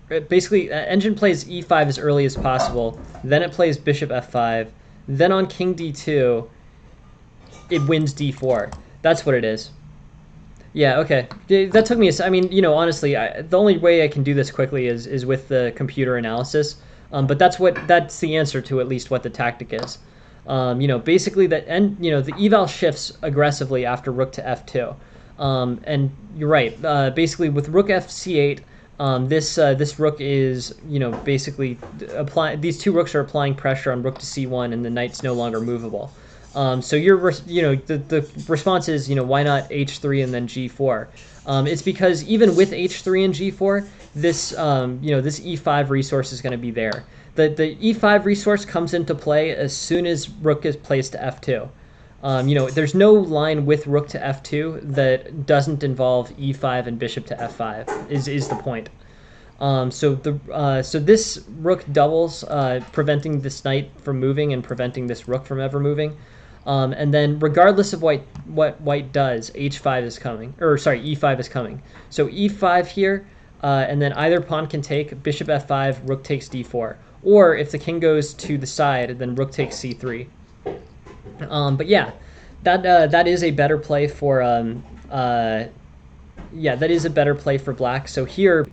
Basically, engine plays e5 as early as possible. Then it plays bishop f5. Then on king d2, it wins d4. That's what it is. Yeah, okay. That took me I mean, honestly, the only way I can do this quickly is with the computer analysis. But that's the answer to at least what the tactic is. Basically the eval shifts aggressively after rook to f2. And you're right. Basically with rook fc8, this rook is, basically these two rooks are applying pressure on rook to c1, and the knight's no longer movable. So the response is, why not h3 and then g4? It's because even with h3 and g4, this this e5 resource is going to be there. The e5 resource comes into play as soon as rook is placed to f2. There's no line with rook to f2 that doesn't involve e5 and bishop to f5. Is the point. So this rook doubles, preventing this knight from moving and preventing this rook from ever moving. And then regardless of what white does, h5 is coming, e5 is coming. So e5 here, and then either pawn can take, bishop f5, rook takes d4. Or if the king goes to the side, then rook takes c3. But yeah, that is a better play for black. So here,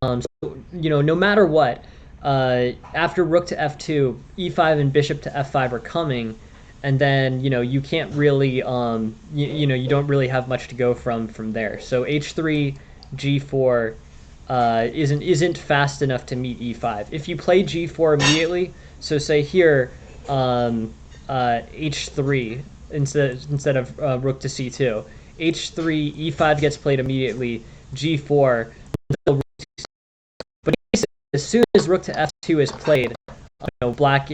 no matter what, after rook to f2, e5 and bishop to f5 are coming. And then you can't really you don't really have much to go from there. So h3, g4 isn't fast enough to meet e5. If you play g4 immediately, so say here h3 instead of rook to c2, h3, e5 gets played immediately, g4. But as soon as rook to f2 is played, black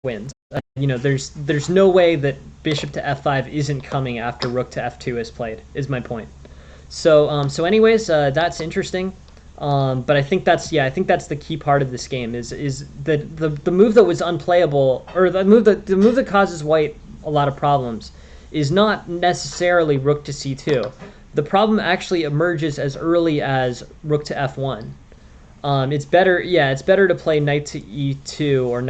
wins. There's no way that bishop to f5 isn't coming after rook to f2 is played, is my point. So anyways, that's interesting. But I think that's the key part of this game is that the move that was unplayable, or the move that causes white a lot of problems, is not necessarily rook to c2. The problem actually emerges as early as rook to f1. It's better to play knight to e2 or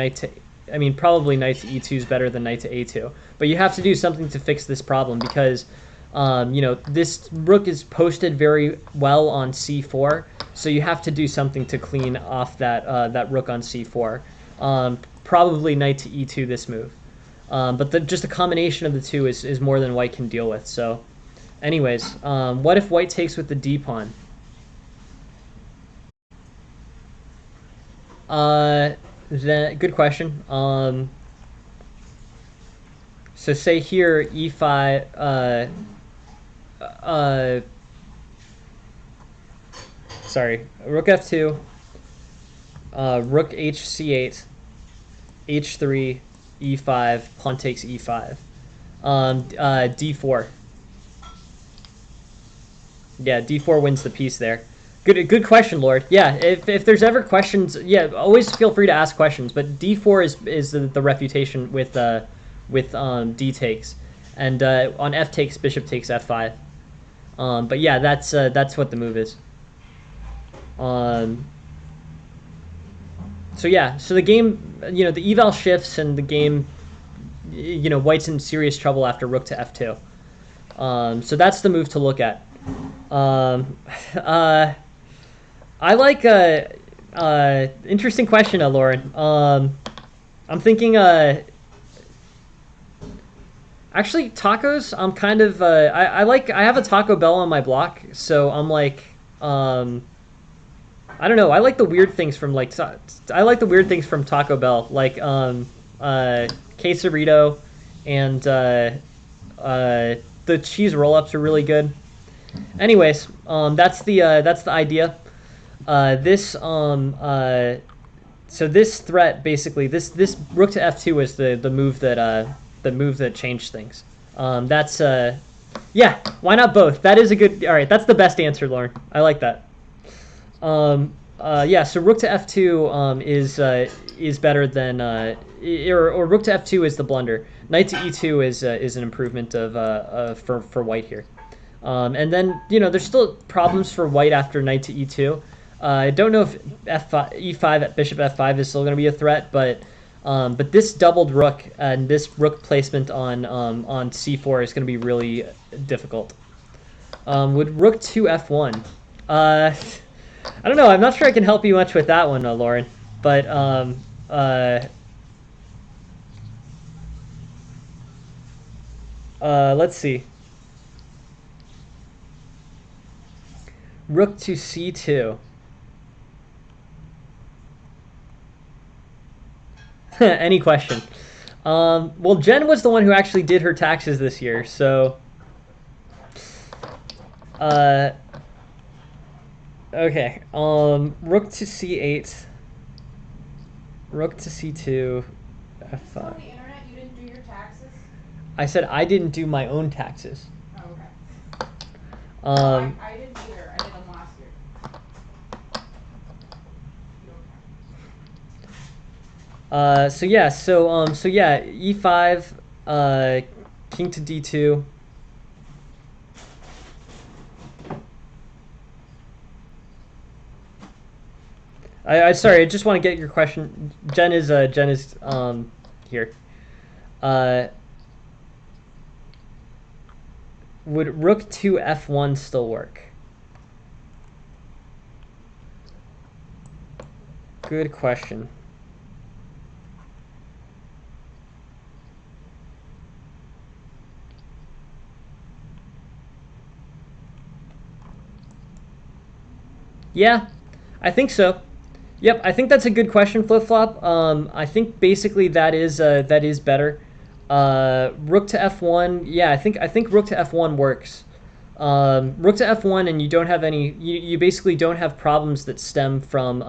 probably knight to e2 is better than knight to a2. But you have to do something to fix this problem because, this rook is posted very well on c4, so you have to do something to clean off that rook on c4. Probably knight to e2 this move. But just a combination of the two is more than white can deal with. So, anyways, what if white takes with the d pawn? Then good question. So say here e5. Sorry, rook f2, rook hc8, h3, e5, pawn takes e5, d4. Yeah, d4 wins the piece there. Good question, Lord. Yeah, if there's ever questions, yeah, always feel free to ask questions. But d4 is the refutation with d takes, and on f takes, bishop takes f5. But yeah, that's what the move is. So yeah, so the game, the eval shifts and the game, white's in serious trouble after rook to f2. So that's the move to look at. I like interesting question, Lauren. I'm thinking actually tacos. I'm kind of I have a Taco Bell on my block, so I'm like I don't know. I like the weird things from Taco Bell, like quesarito, and the cheese roll-ups are really good. Anyways, that's the idea. So this threat basically, this rook to f2 is the move that changed things. That's yeah. Why not both? That is a good. All right, that's the best answer, Lauren. I like that. Yeah. So rook to f2 is better than or rook to f2 is the blunder. Knight to e2 is an improvement of for white here. And then there's still problems for white after knight to e2. I don't know if e5 at bishop f5 is still going to be a threat, but this doubled rook and this rook placement on c4 is going to be really difficult. Would rook to f1? I don't know. I'm not sure I can help you much with that one, Lauren. But let's see. Rook to c2. Any question. Well, Jen was the one who actually did her taxes this year, so okay. Rook to c8. Rook to c2. f5. On the internet, you didn't do your taxes? I said I didn't do my own taxes. Oh, okay. I didn't either. I did them last year. So yeah, so yeah, e5, king to d2. I sorry, I just want to get your question. Jen is here. Would rook to f1 still work? Good question. Yeah, I think so. Yep, I think that's a good question, Flip Flop. I think basically that is better. Rook to f1. Yeah, I think rook to f1 works. Rook to f1, and you don't have any. You basically don't have problems that stem from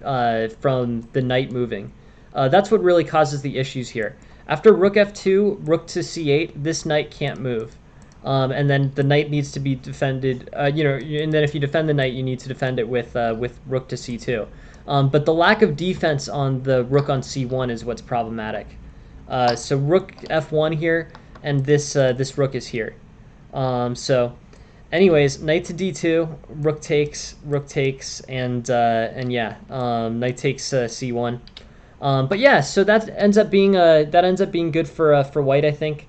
the knight moving. That's what really causes the issues here. After rook f2, rook to c8, this knight can't move. And then the knight needs to be defended. And then if you defend the knight, you need to defend it with rook to c2. But the lack of defense on the rook on c1 is what's problematic. So rook f1 here, and this rook is here. So, anyways, knight to d2, rook takes, and yeah, knight takes c1. But yeah, so that ends up being good for white, I think.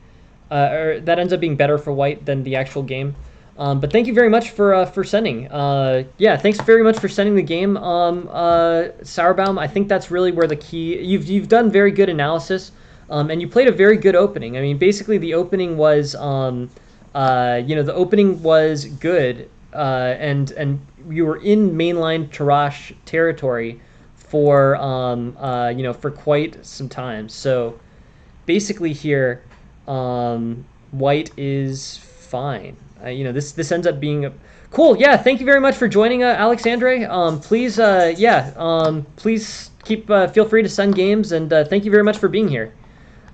Or that ends up being better for white than the actual game. But thank you very much for sending. Yeah, thanks very much for sending the game, Sauerbaum. I think that's really where the key. You've done very good analysis. And you played a very good opening. I mean, basically the opening was, the opening was good, and you were in mainline Tarash territory for, for quite some time. So basically here, white is fine. This ends up being cool. Yeah, thank you very much for joining, Alexandre. Please, please keep feel free to send games, and thank you very much for being here.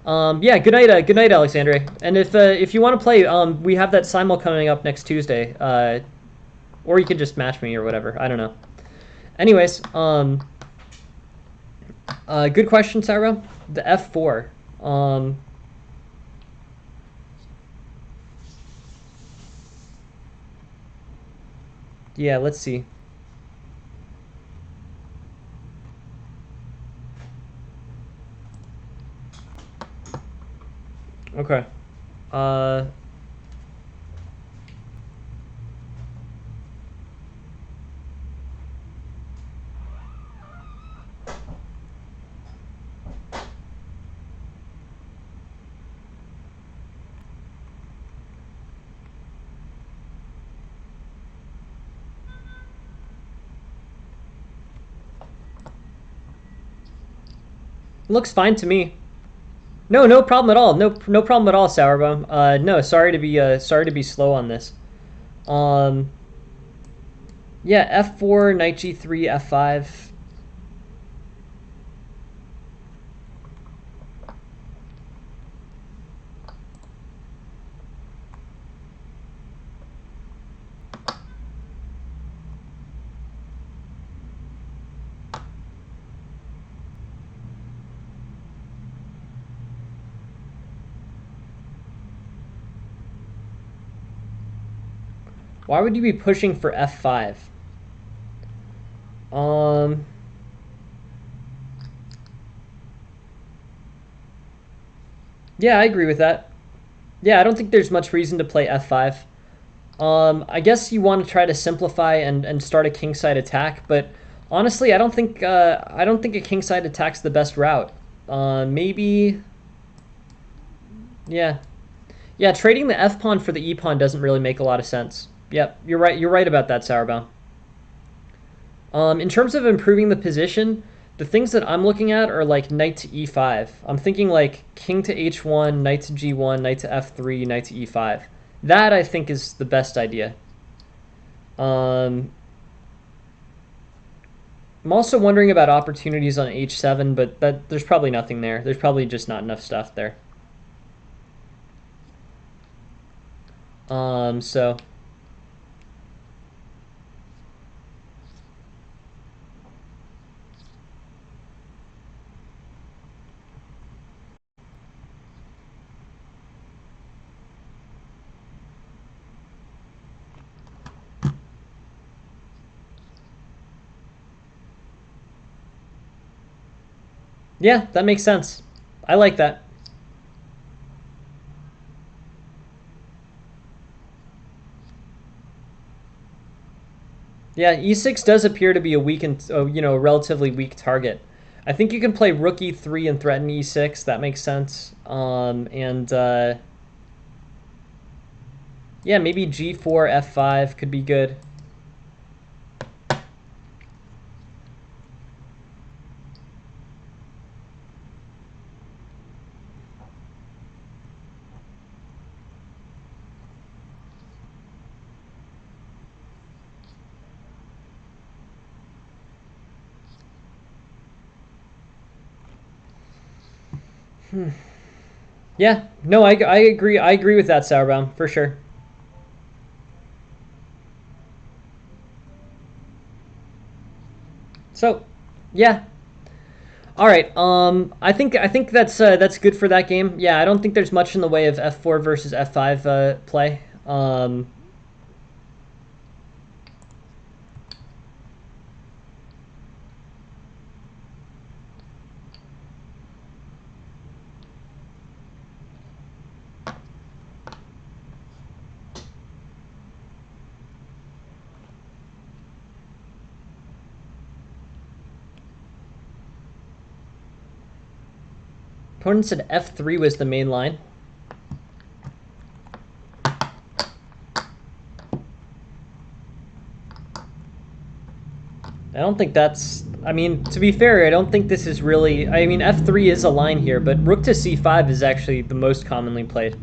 Yeah, good night, Alexandre. And if you want to play, we have that simul coming up next Tuesday. Or you could just match me or whatever. I don't know. Anyways, good question, Sarah. The F4. Yeah, let's see. Okay. Uh, looks fine to me. No, no problem at all. No problem at all, Sourbum. No, sorry to be slow on this. Um, yeah, F4, knight G3, F5. Why would you be pushing for F5? Um, yeah, I agree with that. Yeah, I don't think there's much reason to play F5. I guess you want to try to simplify and start a kingside attack, but honestly, I don't think a kingside attack's the best route. Maybe, yeah, yeah. Trading the F pawn for the E pawn doesn't really make a lot of sense. Yep, you're right. You're right about that, Sourbound. In terms of improving the position, the things that I'm looking at are like knight to e5. I'm thinking like king to h1, knight to g1, knight to f3, knight to e5. That I think is the best idea. Um, I'm also wondering about opportunities on h7, but there's probably nothing there. There's probably just not enough stuff there. So yeah, that makes sense. I like that. Yeah, e6 does appear to be a weak and a relatively weak target. I think you can play rook e3 and threaten e6. That makes sense. And yeah, maybe g4 f5 could be good. Yeah, no, I agree. I agree with that, Sauerbaum, for sure. So, yeah. All right. I think that's good for that game. Yeah, I don't think there's much in the way of f4 versus f5 play. Opponent said f3 was the main line. I don't think that's... I mean, to be fair, I don't think this is really... I mean, f3 is a line here, but rook to c5 is actually the most commonly played.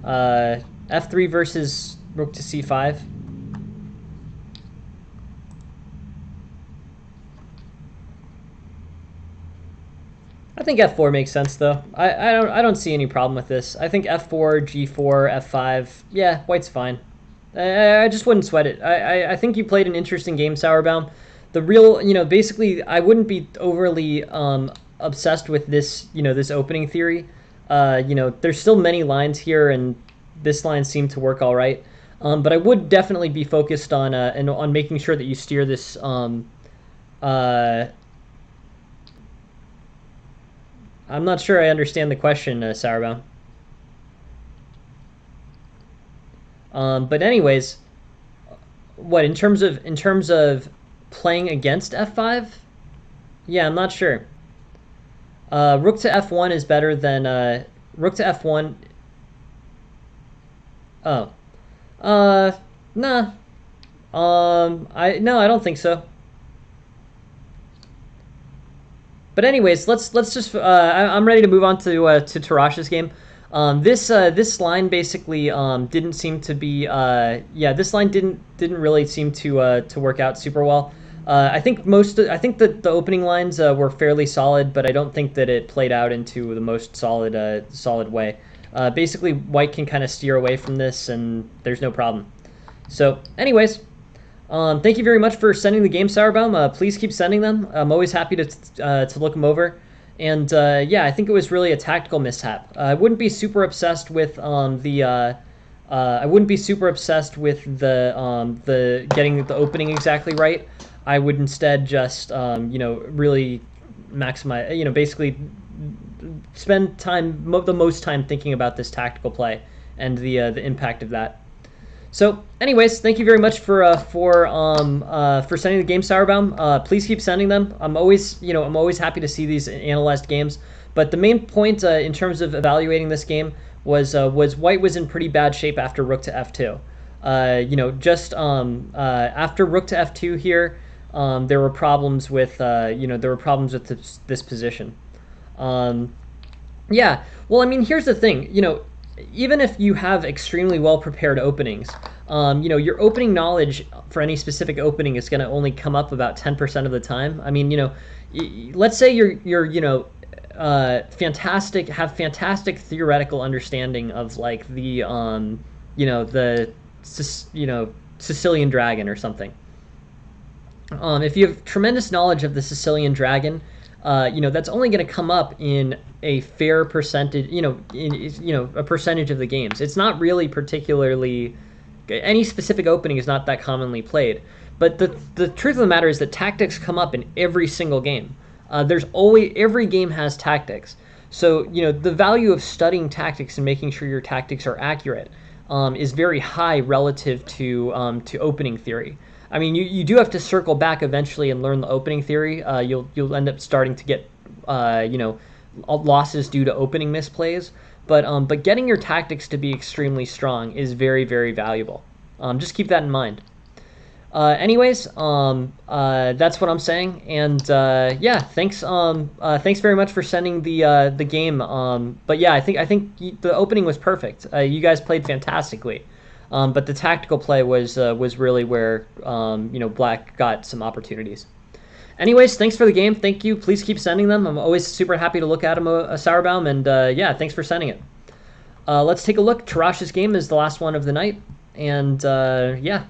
f3 versus rook to c5. I think f4 makes sense, though. I don't see any problem with this. I think f4, g4, f5... Yeah, white's fine. I just wouldn't sweat it. I think you played an interesting game, Sauerbaum. The real, basically, I wouldn't be overly obsessed with this, this opening theory. There's still many lines here, and this line seemed to work all right. But I would definitely be focused on on making sure that you steer this. I'm not sure I understand the question, Sauerbaum. But anyways, what in terms of playing against f5? Yeah, I'm not sure. Rook to f1 is better than rook to f1. Oh, nah. I don't think so. But anyways, let's just. I'm ready to move on to Tarash's game. This line basically didn't seem to be. This line didn't really seem to work out super well. I think that the opening lines were fairly solid, but I don't think that it played out into the most solid way. Basically, white can kind of steer away from this, and there's no problem. So, anyways. Thank you very much for sending the game, Sauerbaum. Please keep sending them. I'm always happy to look them over. And I think it was really a tactical mishap. I wouldn't be super obsessed with the getting the opening exactly right. I would instead just really maximize. Basically spend the most time thinking about this tactical play and the impact of that. So, anyways, thank you very much for sending the game, Sauerbaum. Please keep sending them. I'm always happy to see these analyzed games. But the main point in terms of evaluating this game was white was in pretty bad shape after rook to f2. After rook to f2 here, there were problems with this position. Well, I mean, here's the thing. Even if you have extremely well-prepared openings, your opening knowledge for any specific opening is going to only come up about 10% of the time. I mean, let's say you're fantastic theoretical understanding of like the Sicilian dragon or something. If you have tremendous knowledge of the Sicilian dragon, that's only going to come up in a fair percentage, a percentage of the games. It's not really particularly, any specific opening is not that commonly played. But the truth of the matter is that tactics come up in every single game. Every game has tactics. So, the value of studying tactics and making sure your tactics are accurate is very high relative to opening theory. I mean, you do have to circle back eventually and learn the opening theory. You'll end up starting to get losses due to opening misplays, but getting your tactics to be extremely strong is very, very valuable. Just keep that in mind. Anyways, that's what I'm saying, and thanks very much for sending the game. But yeah, I think the opening was perfect. You guys played fantastically. But the tactical play was really where black got some opportunities. Anyways, thanks for the game. Thank you. Please keep sending them. I'm always super happy to look at them, Sauerbaum, and thanks for sending it. Let's take a look. Tarash's game is the last one of the night, and no,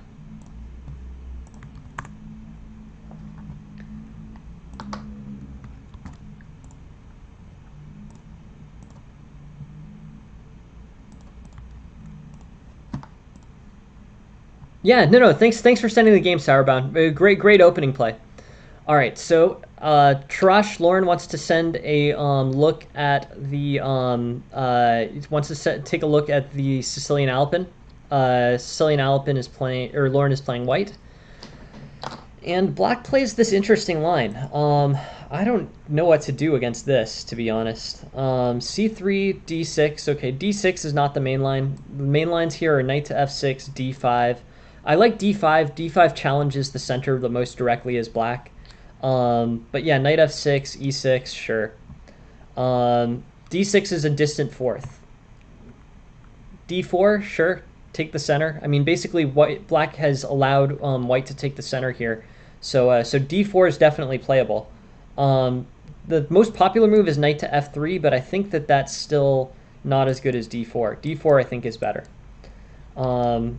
thanks for sending the game, Sauerbaum. Great opening play. All right, so Tarash Lauren wants to send a look at the take a look at the Sicilian Alpin. Sicilian Alpin is playing, or Lauren is playing white, and black plays this interesting line. I don't know what to do against this, to be honest. C3, D6. Okay, D6 is not the main line. The main lines here are knight to F6, D5. I like D5. D5 challenges the center the most directly as black. But yeah, knight F6, E6, sure. D6 is a distant fourth. D4, sure. Take the center. I mean, basically, black has allowed white to take the center here. So D4 is definitely playable. Um, the most popular move is knight to F3, but I think that that's still not as good as D4. D4 I think is better. Um,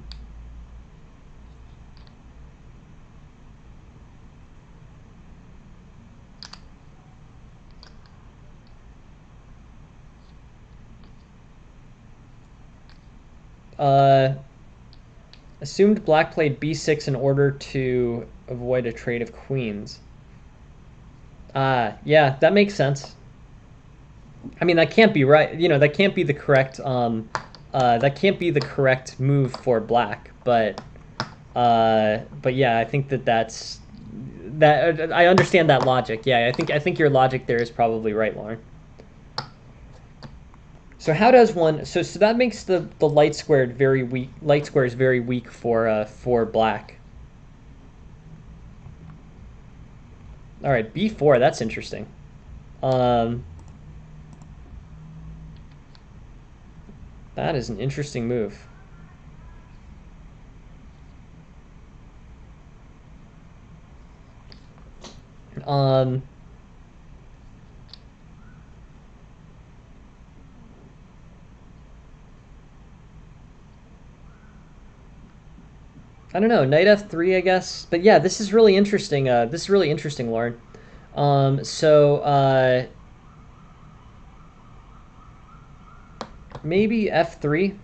uh, assumed black played B6 in order to avoid a trade of queens. Yeah, that makes sense. I mean, that can't be right. You know, that can't be the correct. That can't be the correct move for black. But yeah, I think that that's that. I understand that logic. Yeah, I think your logic there is probably right, Lauren. So how does one? So that makes the light squared very weak. Light square is very weak for black. All right, B4. That's interesting. Um, that is an interesting move. Um, I don't know, knight f3, I guess. But yeah, this is really interesting. This is really interesting, Lauren. So maybe f3.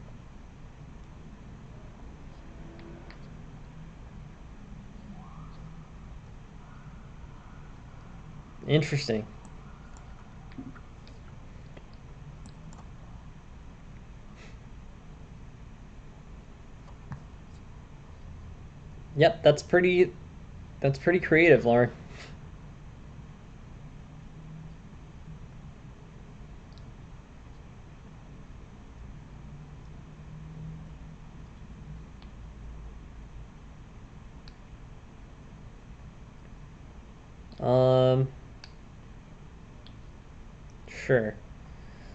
Interesting. Yep, that's pretty creative, Lauren. Um, sure.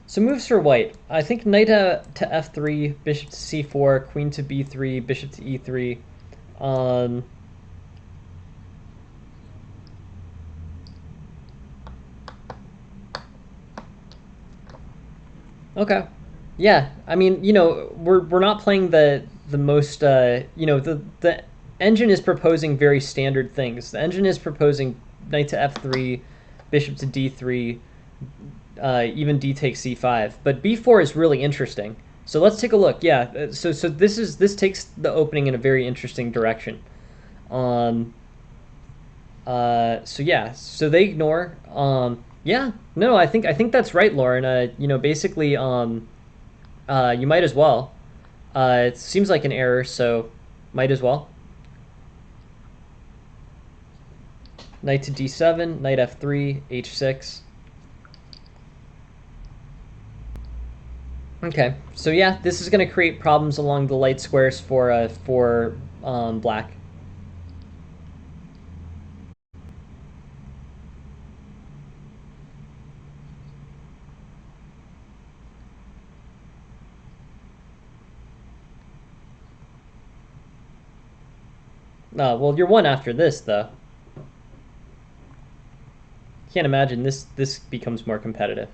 So moves for white. I think knight to f3, bishop to c4, queen to b3, bishop to e3. Um, okay. Yeah, I mean, we're not playing the most the engine is proposing very standard things. The engine is proposing knight to f3, bishop to d3, even d takes c5. But b4 is really interesting. So let's take a look. Yeah, so this takes the opening in a very interesting direction. Um, so yeah, so they ignore. Yeah, no, I think that's right, Lauren. Basically, you might as well. It seems like an error, so might as well. Knight to d7, knight f3, h6. Okay, so yeah, this is going to create problems along the light squares for black. Well, you're one after this, though. Can't imagine this becomes more competitive.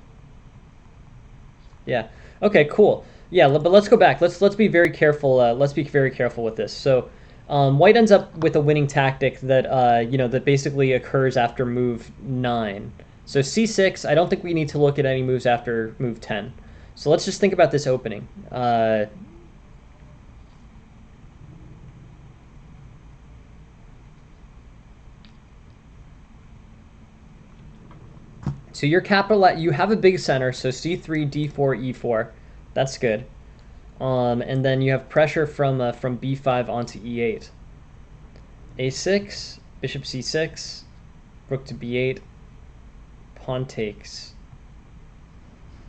Yeah. Okay. Cool. Yeah. But let's go back. Let's be very careful. Let's be very careful with this. So, white ends up with a winning tactic that that basically occurs after move 9. So c6. I don't think we need to look at any moves after move 10. So let's just think about this opening. So your capital, you have a big center, so c3, d4, e4, that's good. And then you have pressure from b5 onto e8. a6, bishop c6, rook to b8. pawn takes.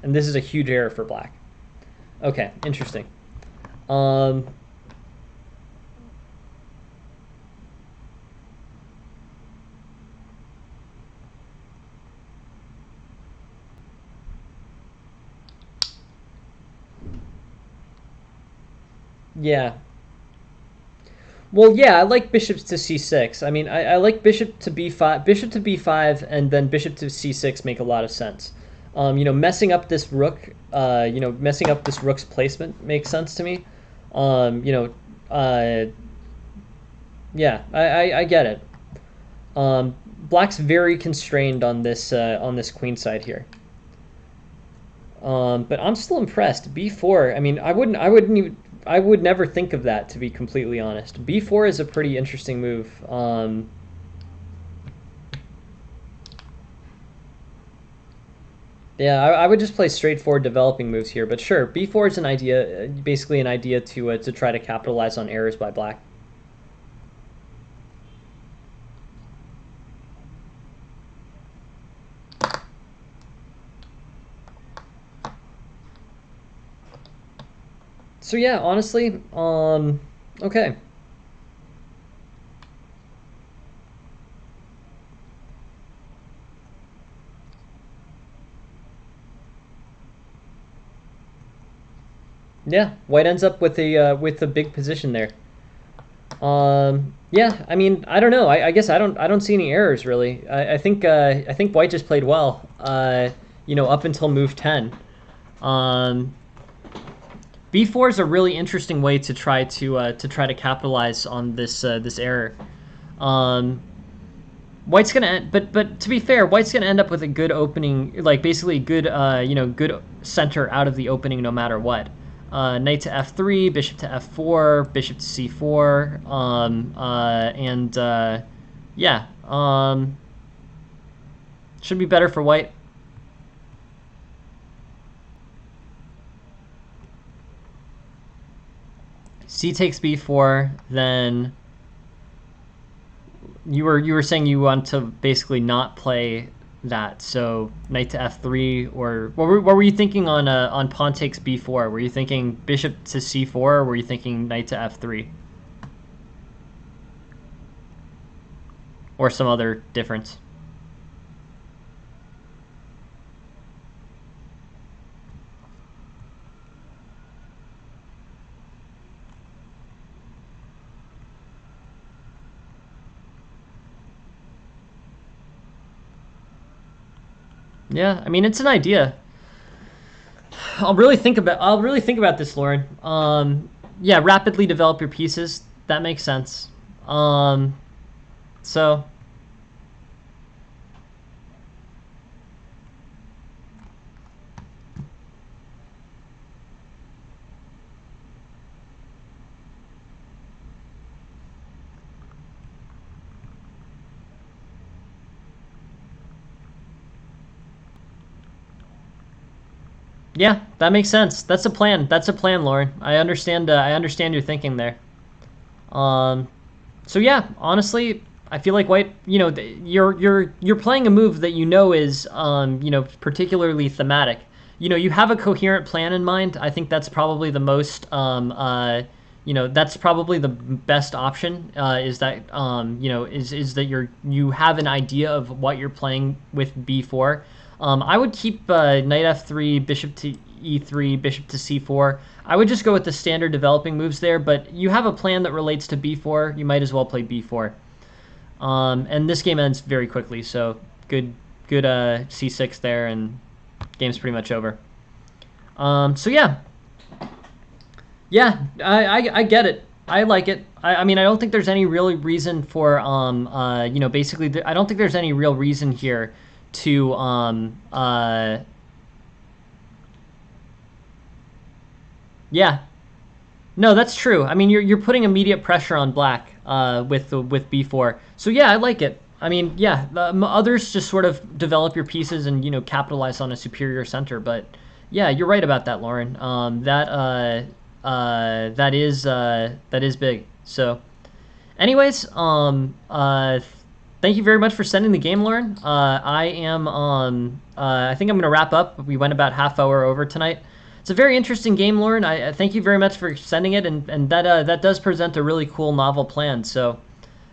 And this is a huge error for black. Okay, interesting. Yeah. Well, yeah, I like bishops to c6. I mean, I like bishop to b5, and then bishop to c6 make a lot of sense. Messing up this rook, messing up this rook's placement makes sense to me. Yeah, I get it. Black's very constrained on this queen side here. But I'm still impressed. b4. I mean, I would never think of that, to be completely honest. b4 is a pretty interesting move. Yeah, I would just play straightforward developing moves here, but sure, b4 is an idea, basically an idea to try to capitalize on errors by black. So yeah, honestly, okay. Yeah, white ends up with a big position there. Yeah, I mean, I don't know. I guess I don't see any errors really. I think white just played well. Up until move 10. B4 is a really interesting way to try to capitalize on this error. White's gonna but to be fair, white's gonna end up with a good opening, like basically good good center out of the opening no matter what. Knight to f3, bishop to f4, bishop to c4, yeah, should be better for white. C takes b4, then you were saying you want to basically not play that, so knight to f3, or what were you thinking on pawn takes b4? Were you thinking bishop to c4, or were you thinking knight to f3, or some other difference? Yeah, I mean, it's an idea. I'll really think about this, Lauren. Yeah, rapidly develop your pieces. That makes sense. So yeah, that makes sense. That's a plan. That's a plan, Lauren. I understand. I understand your thinking there. So yeah, honestly, I feel like white. You're playing a move that is particularly thematic. You have a coherent plan in mind. I think that's probably the most. That's probably the best option. Is that is that you have an idea of what you're playing with b4. I would keep knight f3, bishop to e3, bishop to c4. I would just go with the standard developing moves there, but you have a plan that relates to b4. You might as well play b4. And this game ends very quickly, so good c6 there, and game's pretty much over. So yeah. Yeah, I get it. I like it. I mean, I don't think there's any real reason for, basically, I don't think there's any real reason here to yeah, no, that's true. I mean, you're putting immediate pressure on black with b4. So yeah, I like it. I mean, yeah, others just sort of develop your pieces and capitalize on a superior center. But yeah, you're right about that, Lauren. That is big. So anyways, thank you very much for sending the game, Lauren. I am I think I'm gonna wrap up. We went about half hour over tonight. It's a very interesting game, Lauren. I thank you very much for sending it, and that does present a really cool novel plan. So,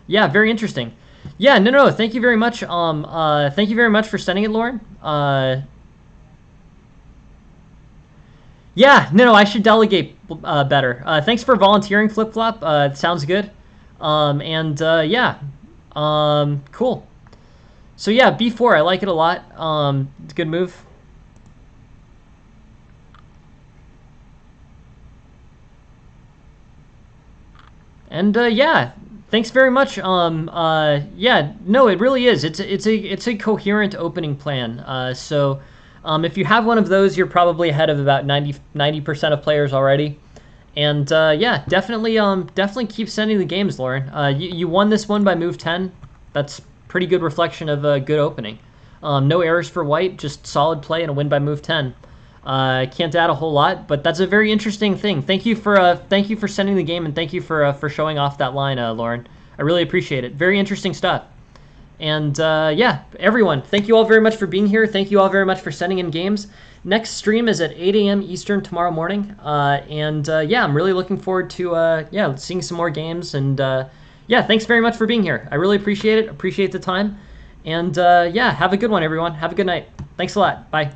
yeah, very interesting. Yeah, no. Thank you very much. Thank you very much for sending it, Lauren. Yeah, no. I should delegate better. Thanks for volunteering, Flip Flop. Sounds good. Yeah, cool. So yeah, B4. I like it a lot. It's a good move. And yeah, thanks very much. Yeah, no, it really is. It's a coherent opening plan. If you have one of those, you're probably ahead of about 90% of players already. And yeah, definitely keep sending the games, Lauren. You won this one by move 10. That's pretty good reflection of a good opening. No errors for white, just solid play and a win by move 10. Can't add a whole lot, but that's a very interesting thing. Thank you for sending the game, and thank you for showing off that line, Lauren. I really appreciate it. Very interesting stuff. And yeah, everyone, thank you all very much for being here. Thank you all very much for sending in games. Next stream is at 8 a.m. Eastern tomorrow morning. Yeah, I'm really looking forward to yeah, seeing some more games. And yeah, thanks very much for being here. I really appreciate it. Appreciate the time. And yeah, have a good one, everyone. Have a good night. Thanks a lot. Bye.